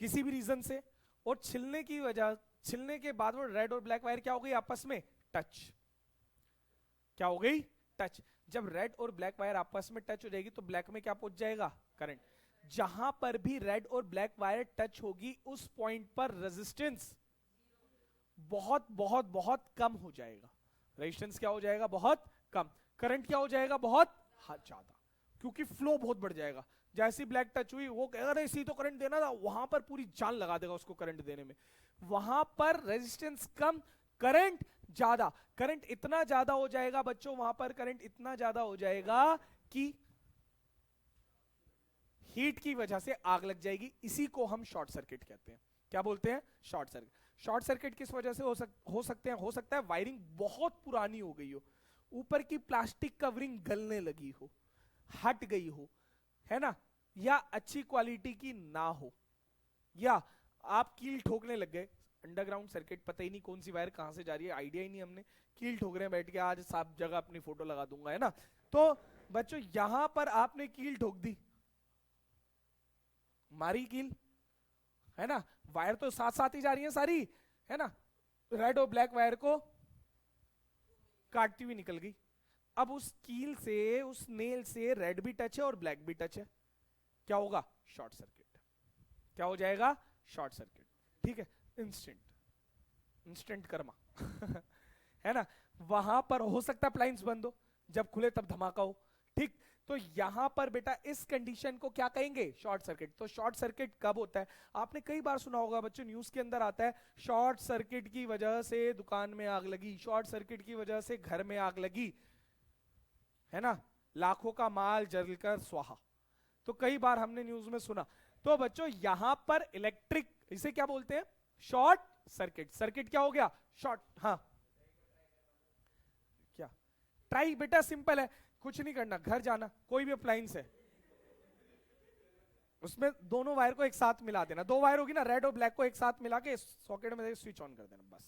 किसी भी रीजन से, और छिलने की वजह, छिलने के बाद वो रेड और ब्लैक वायर क्या हो गई आपस में, टच। क्या हो गई, टच। जब रेड और ब्लैक वायर आपस में टच हो जाएगी तो ब्लैक में क्या पहुंच जाएगा, करंट। जहां पर भी रेड और ब्लैक वायर टच होगी उस पॉइंट पर रेजिस्टेंस बहुत बहुत बहुत कम हो जाएगा। रेजिस्टेंस क्या हो जाएगा, बहुत कम। करंट क्या हो जाएगा, बहुत ज्यादा, क्योंकि फ्लो बहुत बढ़ जाएगा। जैसी ब्लैक टच हुई वो कहेगा अरे इसी तो करंट देना था, वहां पर पूरी जान लगा देगा उसको करंट देने में। वहां पर रेजिस्टेंस कम, करंट ज्यादा। करंट इतना ज्यादा हो जाएगा बच्चों, वहां पर करंट इतना ज्यादा हो जाएगा कि हीट की वजह से आग लग जाएगी। इसी को हम शॉर्ट सर्किट कहते हैं। क्या बोलते हैं, शॉर्ट सर्किट। शॉर्ट सर्किट किस वजह से हो सकते हैं, हो सकता है वायरिंग बहुत पुरानी हो गई हो, ऊपर की प्लास्टिक कवरिंग गलने लगी हो, हट गई हो, है ना, या अच्छी क्वालिटी की ना हो, या आप कील ठोकने लग गए। अंडरग्राउंड सर्किट, पता ही नहीं कौन सी वायर कहां से जा रही है, आइडिया ही नहीं, हमने कील ठोक रहे हैं बैठ के, आज सब जगह अपनी फोटो लगा दूंगा, है ना। तो बच्चों यहां पर आपने कील ठोक दी, मारी कील, है ना, वायर तो साथ साथ ही जा रही है सारी, है ना, रेड और ब्लैक वायर को काटती हुई निकल गई। अब उस कील से, उस नेल से रेड भी टच है और ब्लैक भी टच है, क्या होगा, शॉर्ट सर्किट। क्या हो जाएगा, शॉर्ट सर्किट। ठीक है, इंस्टेंट कर्मा है ना। वहां पर हो सकता है अप्लायंस बंद हो, जब खुले तब धमाका हो। ठीक, तो यहां पर बेटा इस कंडीशन को क्या कहेंगे, शॉर्ट सर्किट। तो शॉर्ट सर्किट कब होता है, आपने कई बार सुना होगा बच्चों, न्यूज के अंदर आता है शॉर्ट सर्किट की वजह से दुकान में आग लगी, शॉर्ट सर्किट की वजह से घर में आग लगी, है ना, लाखों का माल जलकर स्वाहा। तो कई बार हमने न्यूज में सुना। तो बच्चों यहां पर इलेक्ट्रिक, इसे क्या बोलते हैं, शॉर्ट सर्किट। सर्किट क्या हो गया, शॉर्ट। हाँ, क्या ट्राई, बेटा सिंपल है, कुछ नहीं करना, घर जाना, कोई भी अप्लायंस है, उसमें दोनों वायर को एक साथ मिला देना, दो वायर होगी ना रेड और ब्लैक को एक साथ मिला के सॉकेट में स्विच ऑन कर देना बस।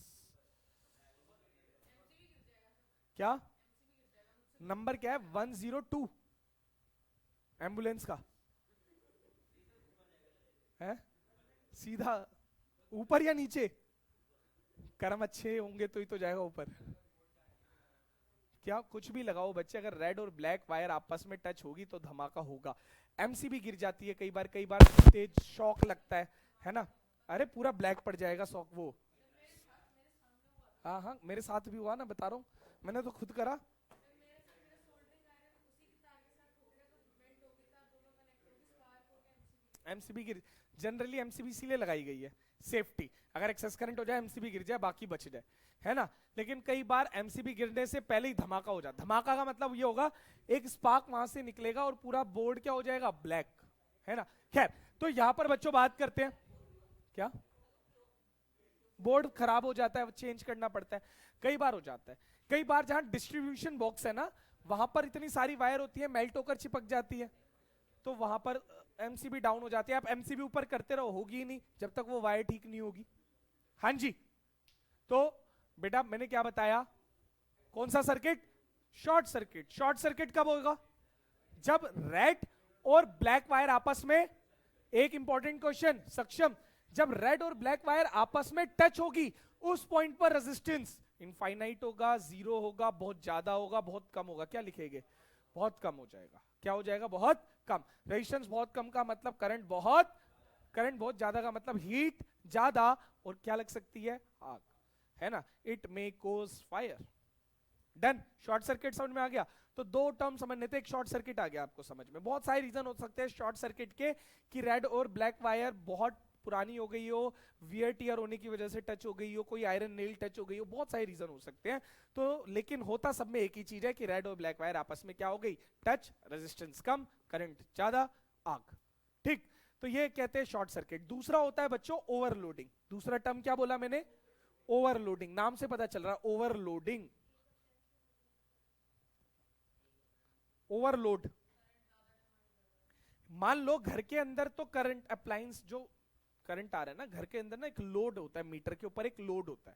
क्या नंबर क्या है? 102 एम्बुलेंस का है, सीधा ऊपर या नीचे? कर्म अच्छे होंगे तो ही तो जाएगा ऊपर। क्या कुछ भी लगाओ बच्चे, अगर रेड और ब्लैक वायर आपस में टच होगी तो धमाका होगा। एमसीबी गिर जाती है कई बार तेज शॉक लगता है ना। अरे पूरा ब्लैक पड़ जाएगा शॉक वो। हाँ हाँ मेरे साथ भी हुआ ना, बता रहा हूँ, मैंने तो खुद करा। एमसीबी गिर, जनरली एमसीबी इसीलिए लगाई गई है सेफ्टी, अगर एक्सेस करंट हो जाए एमसीबी गिर जाए बाकी बच जाए, है ना। लेकिन कई बार एमसीबी गिरने से पहले ही धमाका हो जाता। धमाका का मतलब ये होगा एक स्पार्क वहां से निकलेगा और पूरा बोर्ड क्या हो जाएगा? ब्लैक, है ना। खैर तो यहां पर बच्चों बात करते हैं, क्या बोर्ड खराब हो जाता है, चेंज करना पड़ता है, कई बार हो जाता है। कई बार जहां डिस्ट्रीब्यूशन बॉक्स है ना, वहां पर इतनी सारी वायर होती है, मेल्ट होकर चिपक जाती है, तो वहां पर एमसीबी डाउन हो जाती है। आप एमसीबी ऊपर करते रहो, होगी ही नहीं जब तक वो वायर ठीक नहीं होगी। हाँ जी, तो बेटा मैंने क्या बताया? कौन सा circuit? Short circuit. Short circuit कब होगा? जब रेड और ब्लैक वायर आपस में, एक इंपॉर्टेंट क्वेश्चन सक्षम, जब रेड और ब्लैक वायर आपस में टच होगी उस पॉइंट पर रेजिस्टेंस इनफाइनाइट होगा, जीरो होगा, बहुत ज्यादा होगा, बहुत कम होगा। क्या लिखेंगे? बहुत कम हो जाएगा। क्या हो जाएगा? बहुत कम। रेजिस्टेंस बहुत कम का मतलब करंट बहुत ज्यादा का मतलब हीट ज्यादा, और क्या लग सकती है? आग, है ना। It may cause fire. Done. Short circuit समझ में आ गया? तो दो टर्म समझने थे, एक शॉर्ट सर्किट आ गया आपको समझ में। बहुत सारे रीजन हो सकते हैं शॉर्ट सर्किट के, कि रेड और ब्लैक वायर बहुत पुरानी हो गई हो, वियर टियर होने की वजह से टच हो गई हो, कोई आयरन नेल टच हो गई हो, बहुत सारे रीजन हो सकते हैं। तो लेकिन होता सब में एक ही चीज है कि रेड और ब्लैक वायर आपस में क्या हो गई? टच, रेजिस्टेंस कम, करंट ज्यादा, आग। ठीक, तो ये कहते हैं शॉर्ट सर्किट। दूसरा होता है बच्चों ओवरलोडिंग। दूसरा टर्म क्या बोला मैंने? ओवरलोडिंग। नाम से पता चल रहा है ओवरलोडिंग। ओवरलोड, मान लो घर के अंदर तो करंट अप्लायंस, जो करंट आ रहा है ना घर के अंदर ना, एक लोड होता है, मीटर के ऊपर एक लोड होता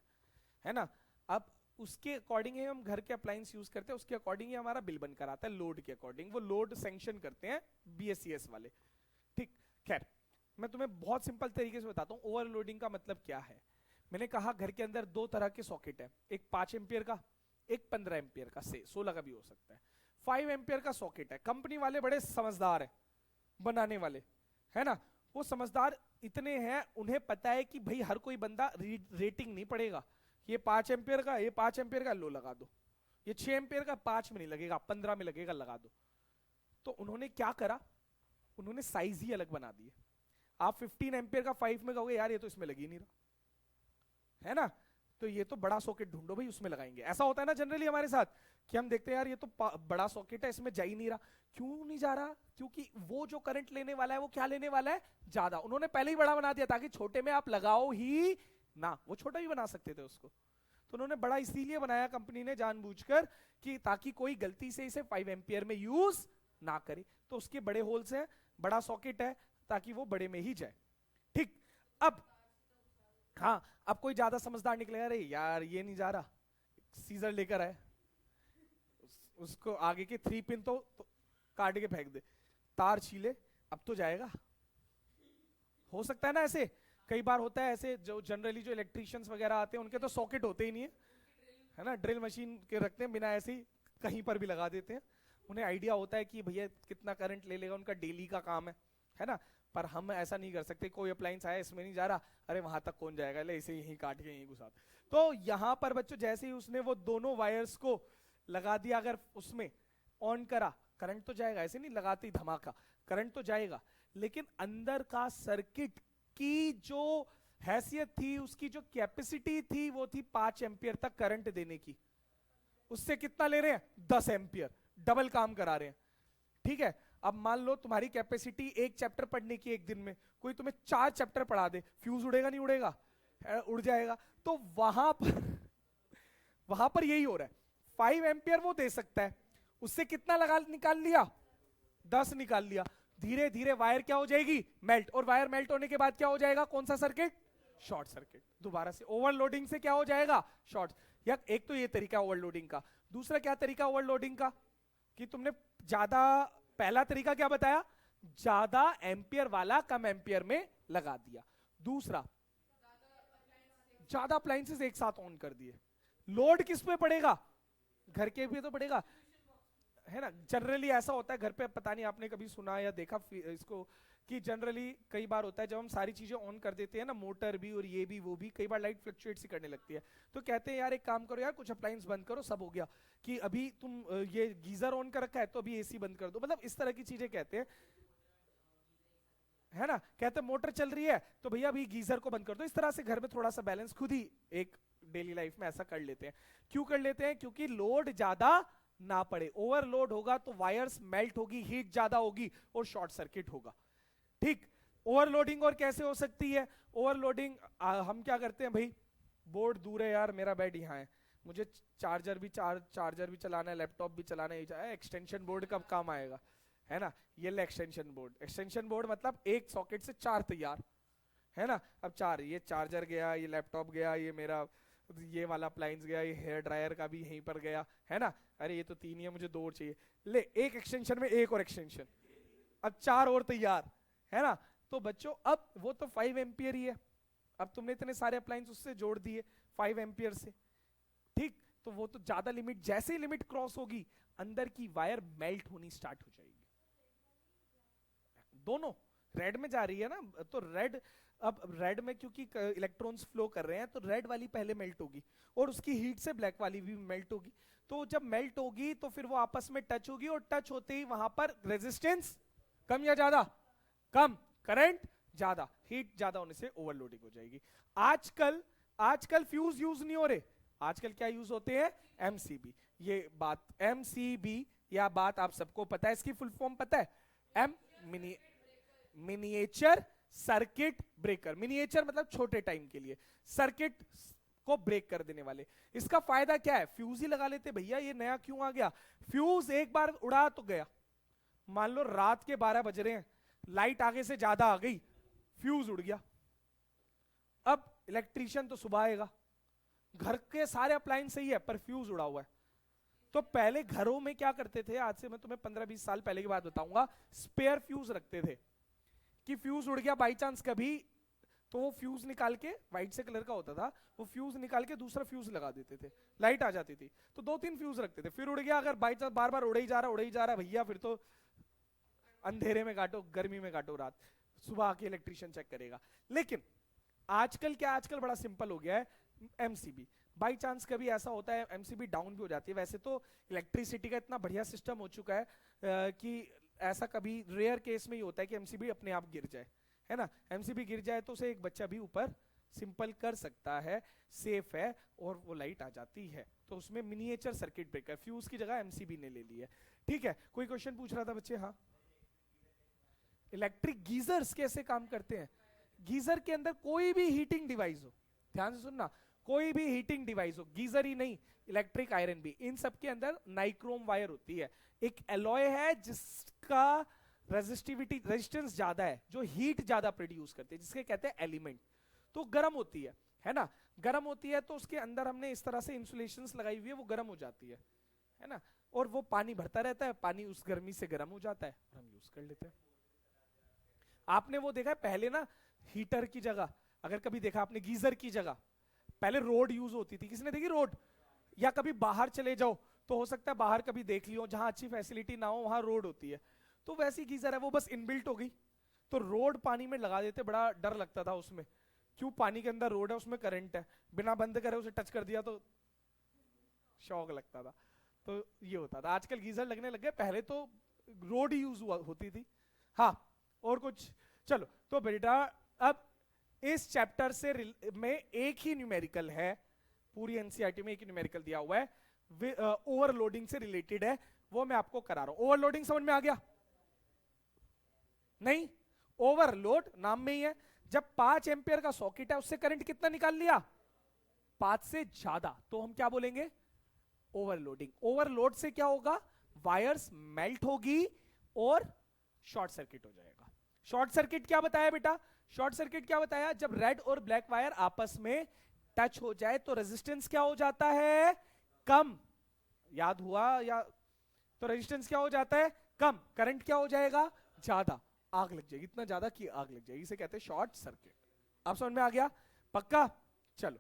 है ना। अब उसके अकॉर्डिंग ही हम घर के अप्लायंस यूज करते हैं, उसके अकॉर्डिंग ही हमारा बिल बनकर आता है, लोड के अकॉर्डिंग। वो लोड सैंक्शन करते हैं बीएससीएस वाले। ठीक, खैर मैं तुम्हें बहुत सिंपल तरीके से बताता हूँ ओवरलोडिंग का मतलब क्या है। मैंने कहा घर के अंदर दो तरह के सॉकेट है, एक 5 एम्पियर का, एक 15 एम्पियर का, से 16 का भी हो सकता है। 5 एम्पियर का सॉकेट है, कंपनी वाले बड़े समझदार है बनाने वाले, है ना। वो समझदार इतने हैं, उन्हें पता है कि भाई हर कोई बंदा रेटिंग नहीं पड़ेगा। ये 5 एम्पियर का, ये 5 एम्पियर का, लो लगा दो। ये 6 एम्पियर का 5 में नहीं लगेगा, 15 में लगेगा, लगा दो। तो उन्होंने क्या करा? उन्होंने साइज ही अलग बना दिए। आप 15 एम्पियर का 5 में कहोगे यार ये तो इसमें लग ही नहीं रहा, है ना, तो ये तो बड़ा सॉकेट ढूंढो भाई उसमें लगाएंगे। ऐसा होता है ना जनरली हमारे साथ, कि हम देखते हैं यार ये तो बड़ा सॉकेट है, इसमें जा ही नहीं रहा। क्यों नहीं जा रहा? क्योंकि वो जो करंट लेने वाला है वो क्या लेने वाला है? ज्यादा। उन्होंने पहले ही बड़ा बना दिया ताकि छोटे में आप लगाओ ही ना। वो छोटा भी बना सकते थे उसको, तो उन्होंने बड़ा इसीलिए बनाया कंपनी ने जानबूझकर, कि ताकि कोई गलती से इसे 5 एम्पियर में यूज ना करे। तो उसके बड़े होल्स हैं, बड़ा सॉकेट है, ताकि वो बड़े में ही जाए। ठीक, अब हाँ, अब कोई ज्यादा समझदार निकलेगा, अरे यार ये नहीं जा रहा, सीजर लेकर आए, उसको आगे के 3 पिन तो काट के फेंक दे, तार छीले, अब तो जाएगा। हो सकता है ना ऐसे, कई बार होता है ऐसे। जो जनरली जो इलेक्ट्रिशियंस वगैरह आते हैं उनके तो सॉकेट होते ही नहीं है ना, ड्रिल मशीन के रखते हैं बिना, ऐसे ही कहीं पर भी लगा देते हैं। उन्हें आइडिया होता है कि भैया कितना करंट ले लेगा, उनका डेली का काम है ना। पर हम ऐसा नहीं कर सकते, कोई अप्लायंस आया इसमें नहीं जा रहा, अरे वहां तक कौन जाएगा, ले इसे यहीं काट के यहीं घुसा। तो यहां पर बच्चों जैसे ही उसने वो दोनों वायर्स को लगा दिया, अगर उसमें ऑन करा, करंट तो जाएगा, ऐसे नहीं लगाते ही धमाका, करंट तो जाएगा। लेकिन अंदर का सर्किट की जो हैसियत थी, उसकी जो कैपेसिटी थी, वो थी 5 एम्पियर तक करंट देने की। उससे कितना ले रहे हैं? 10 एम्पियर, डबल काम करा रहे हैं। ठीक है, अब मान लो तुम्हारी कैपेसिटी एक चैप्टर पढ़ने की एक दिन में, कोई तुम्हें 4 चैप्टर पढ़ा दे, फ्यूज उड़ेगा नहीं उड़ेगा? उड़ जाएगा। तो वहां पर यही हो रहा है। 5 एम्पियर वो दे सकता है, उससे कितना लगा निकाल लिया? 10 निकाल लिया। धीरे धीरे वायर क्या हो जाएगी, मेल्ट, और वायर मेल्ट होने के बाद क्या हो जाएगा, कौन सा सर्किट, शॉर्ट सर्किट। दोबारा से ओवरलोडिंग से क्या हो जाएगा, शॉर्ट। या एक तो ये तरीका ओवरलोडिंग का। दूसरा क्या तरीका ओवरलोडिंग का, कि तुमने ज्यादा, पहला तरीका क्या बताया, ज्यादा एंपियर वाला कम एंपियर में लगा दिया। दूसरा, ज्यादा अप्लायंसेस एक साथ ऑन कर दिए। लोड किस पे पड़ेगा, घर के भी तो पड़ेगा, है ना। जनरली ऐसा होता है घर पे, पता नहीं आपने कभी सुना या देखा इसको, कि जनरली कई बार होता है जब हम सारी चीजें ऑन कर देते हैं ना, मोटर भी और ये भी वो भी, कई बार लाइट फ्लक्चुएट सी करने लगती है। तो कहते हैं यार एक काम करो यार, कुछ अप्लायंस बंद करो, सब हो गया, कि अभी तुम ये गीजर ऑन कर रखा है तो अभी एसी बंद कर दो, मतलब इस तरह की चीजें कहते हैं, है ना। कहते हैं मोटर चल रही है तो भैया अभी गीजर को बंद कर दो। इस तरह से घर में थोड़ा सा बैलेंस खुद ही एक डेली लाइफ में ऐसा कर लेते हैं। क्यों कर लेते हैं, क्योंकि लोड ज्यादा ना पड़े। ओवरलोड होगा तो वायर्स मेल्ट होगी, हीट ज्यादा होगी और शॉर्ट सर्किट होगा। ठीक। ओवरलोडिंग और कैसे हो सकती है, ओवरलोडिंग हम क्या करते हैं भाई, बोर्ड दूर है यार, मेरा बेड यहाँ है, मुझे चार्जर भी चलाना है, लैपटॉप भी चलाना है, एक्सटेंशन बोर्ड कब काम आएगा, है ना। ये ले एक्सटेंशन बोर्ड, एक्सटेंशन बोर्ड मतलब एक सॉकेट से 4 तैयार, है ना। अब 4, ये चार्जर गया, ये लैपटॉप गया, ये मेरा ये वाला अप्लायंस गया, ये हेयर ड्रायर का भी यहीं पर गया, है ना। अरे ये तो 3 ही है, मुझे 2 और चाहिए, ले एक एक्सटेंशन में एक और एक्सटेंशन, अब 4 और तैयार, है ना। तो बच्चों अब वो तो 5 एम्पियर ही है, अब तुमने इतने सारे अप्लायंस उससे जोड़ दिए 5 एम्पियर से, ठीक। तो वो तो ज्यादा लिमिट, जैसे ही लिमिट क्रॉस होगी अंदर की वायर मेल्ट होनी स्टार्ट हो जाएगी। दोनों रेड में जा रही है ना, तो रेड, अब रेड में क्योंकि इलेक्ट्रॉन्स फ्लो कर रहे हैं तो रेड वाली पहले मेल्ट होगी और उसकी हीट से ब्लैक वाली भी मेल्ट होगी। तो जब मेल्ट होगी तो फिर वो आपस में टच होगी और टच होते ही वहां पर रेजिस्टेंस कम या ज्यादा, कम, करंट ज्यादा, हीट ज्यादा होने से ओवरलोडिंग हो जाएगी। आजकल आजकल फ्यूज यूज नहीं हो रहे, आजकल क्या यूज होते हैं, एमसीबी। ये बात एमसीबी, या बात आप सबको पता है, इसकी फुल फॉर्म पता है, M miniature circuit breaker. Miniature मतलब छोटे टाइम के लिए, सर्किट को ब्रेक कर देने वाले। इसका फायदा क्या है, फ्यूज ही लगा लेते भैया, ये नया क्यों आ गया। फ्यूज एक बार उड़ा तो गया, मान लो रात के 12 बज रहे हैं, लाइट आगे से ज्यादा आ गई, फ्यूज उड़ गया। अब इलेक्ट्रीशियन तो सुबह आएगा, घर के सारे अप्लायंस सही है पर फ्यूज उड़ा हुआ है। तो पहले घरों में क्या करते थे, आज से मैं तुम्हें 15-20 साल पहले की बात बताऊंगा, स्पेयर फ्यूज रखते थे, कि फ्यूज उड़ गया बाई चांस कभी, तो वो फ्यूज निकाल के, व्हाइट से कलर का होता था, वो फ्यूज निकाल के दूसरा फ्यूज लगा देते थे, लाइट आ जाती थी। तो 2-3 फ्यूज रखते थे, फिर उड़ गया, अगर बाई चांस बार बार उड़े ही जा रहा भैया, फिर तो अंधेरे में काटो, गर्मी में काटो रात, सुबह आके इलेक्ट्रीशियन चेक करेगा। लेकिन आजकल क्या, आजकल बड़ा सिंपल हो गया है, एमसीबी। बाई चांस कभी ऐसा होता है एमसीबी डाउन भी हो जाती है। वैसे तो इलेक्ट्रिसिटी का इतना बढ़िया सिस्टम हो चुका है कि ऐसा कभी रेयर केस में ही होता है कि एमसीबी अपने आप गिर जाए, है ना। एमसीबी गिर जाए तो उसे एक बच्चा भी ऊपर सिंपल कर सकता है, सेफ है, और वो लाइट आ जाती है। तो उसमें मिनिएचर सर्किट ब्रेकर, फ्यूज की जगह एमसीबी ने ले ली है, ठीक है। कोई क्वेश्चन पूछ रहा था बच्चे, हाँ। इलेक्ट्रिक गीजर्स कैसे काम करते हैं, गीजर के अंदर कोई भी हीटिंग डिवाइस हो, ध्यान से सुनना, कोई भी हीटिंग डिवाइस हो, गीजर ही नहीं, इलेक्ट्रिक आयरन भी, इन सब के अंदर नाइक्रोम वायर होती है, एक एलॉय है जिसका रेजिस्टेंस ज्यादा है, जो हीट ज्यादा प्रोड्यूस करते हैं, जिसके कहते हैं एलिमेंट। तो गर्म होती है ना, गर्म होती है तो उसके अंदर हमने इस तरह से इंसुलेशंस लगाई हुई है, वो गर्म हो जाती है ना, और वो पानी भरता रहता है, पानी उस गर्मी से गर्म हो जाता है और हम यूज कर लेते हैं। आपने वो देखा है पहले ना, हीटर की जगह, अगर कभी देखा आपने गीजर की जगह पहले रोड यूज होती थी, किसने देखी रोड, या कभी बाहर चले जाओ तो हो सकता है बाहर कभी देख लियो, जहां अच्छी फैसिलिटी ना हो वहां रोड होती है, तो वैसी गीजर है, वो बस इनबिल्ट हो गई, तो रोड पानी में लगा देते, बड़ा डर लगता था उसमें, क्यों, पानी के अंदर रोड है, उसमें करंट है, बिना बंद करे उसे टच कर दिया तो शॉक लगता था, तो ये होता था। आजकल गीजर लगने लग गए, पहले तो रोड यूज होती थी। हाँ, और कुछ, चलो तो बेटा अब इस चैप्टर से में एक ही न्यूमेरिकल है, पूरी एनसीईआरटी में एक ही न्यूमेरिकल दिया हुआ है, ओवरलोडिंग से रिलेटेड है, वो मैं आपको करा रहा हूं। ओवरलोडिंग समझ में आ गया, नहीं, ओवरलोड नाम में ही है, जब 5 एम्पियर का सॉकेट है उससे करंट कितना निकाल लिया, 5 से ज्यादा, तो हम क्या बोलेंगे, ओवरलोडिंग। ओवरलोड से क्या होगा, वायर्स मेल्ट होगी और शॉर्ट सर्किट हो जाएगा। शॉर्ट सर्किट क्या बताया बेटा? शॉर्ट सर्किट क्या बताया? जब रेड और ब्लैक वायर आपस में टच हो जाए तो रेजिस्टेंस क्या हो जाता है? कम। याद हुआ? या तो रेजिस्टेंस क्या हो जाता है? कम। करंट क्या हो जाएगा? ज्यादा। आग लग जाएगी, इतना ज्यादा कि आग लग जाएगी, इसे कहते हैं शॉर्ट सर्किट। आप समझ में आ गया? पक्का? चलो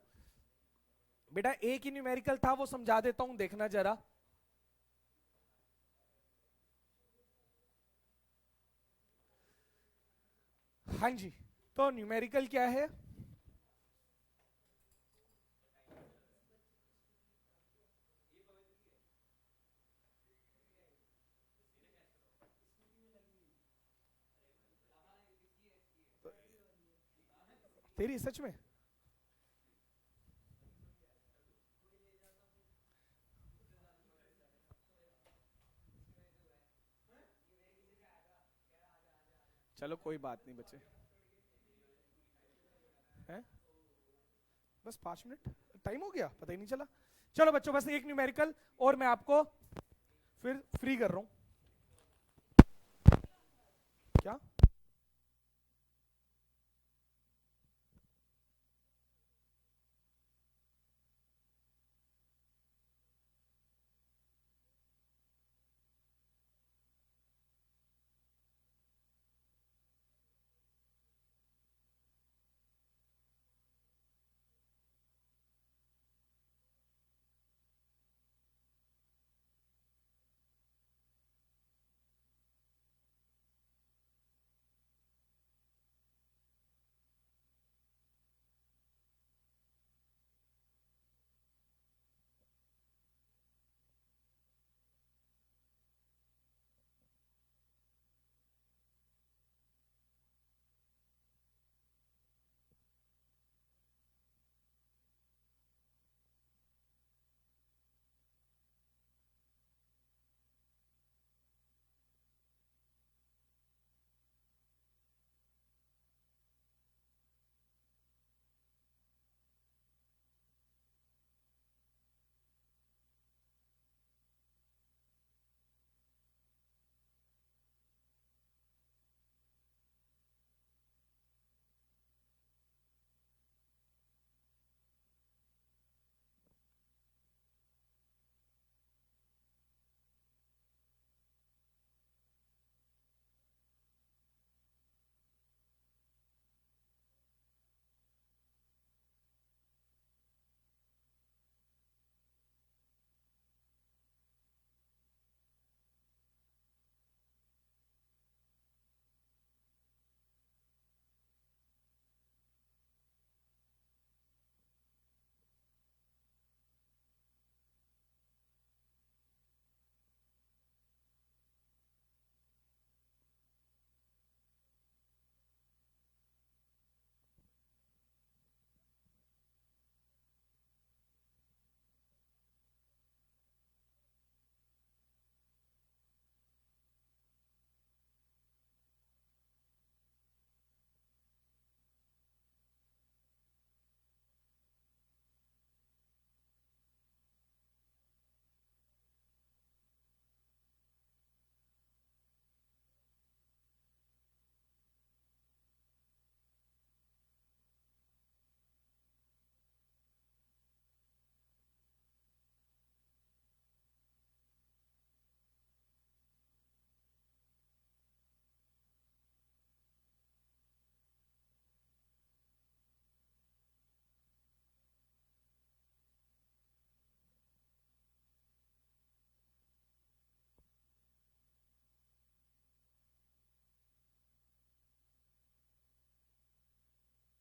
बेटा एक ही न्यूमेरिकल था, वो समझा देता हूं, देखना जरा। हाँ जी, तो न्यूमेरिकल क्या है? तेरी सच में? चलो कोई बात नहीं बच्चे, हैं? बस 5 मिनट टाइम हो गया, पता ही नहीं चला। चलो बच्चों बस एक न्यूमेरिकल और मैं आपको फिर फ्री कर रहा हूं।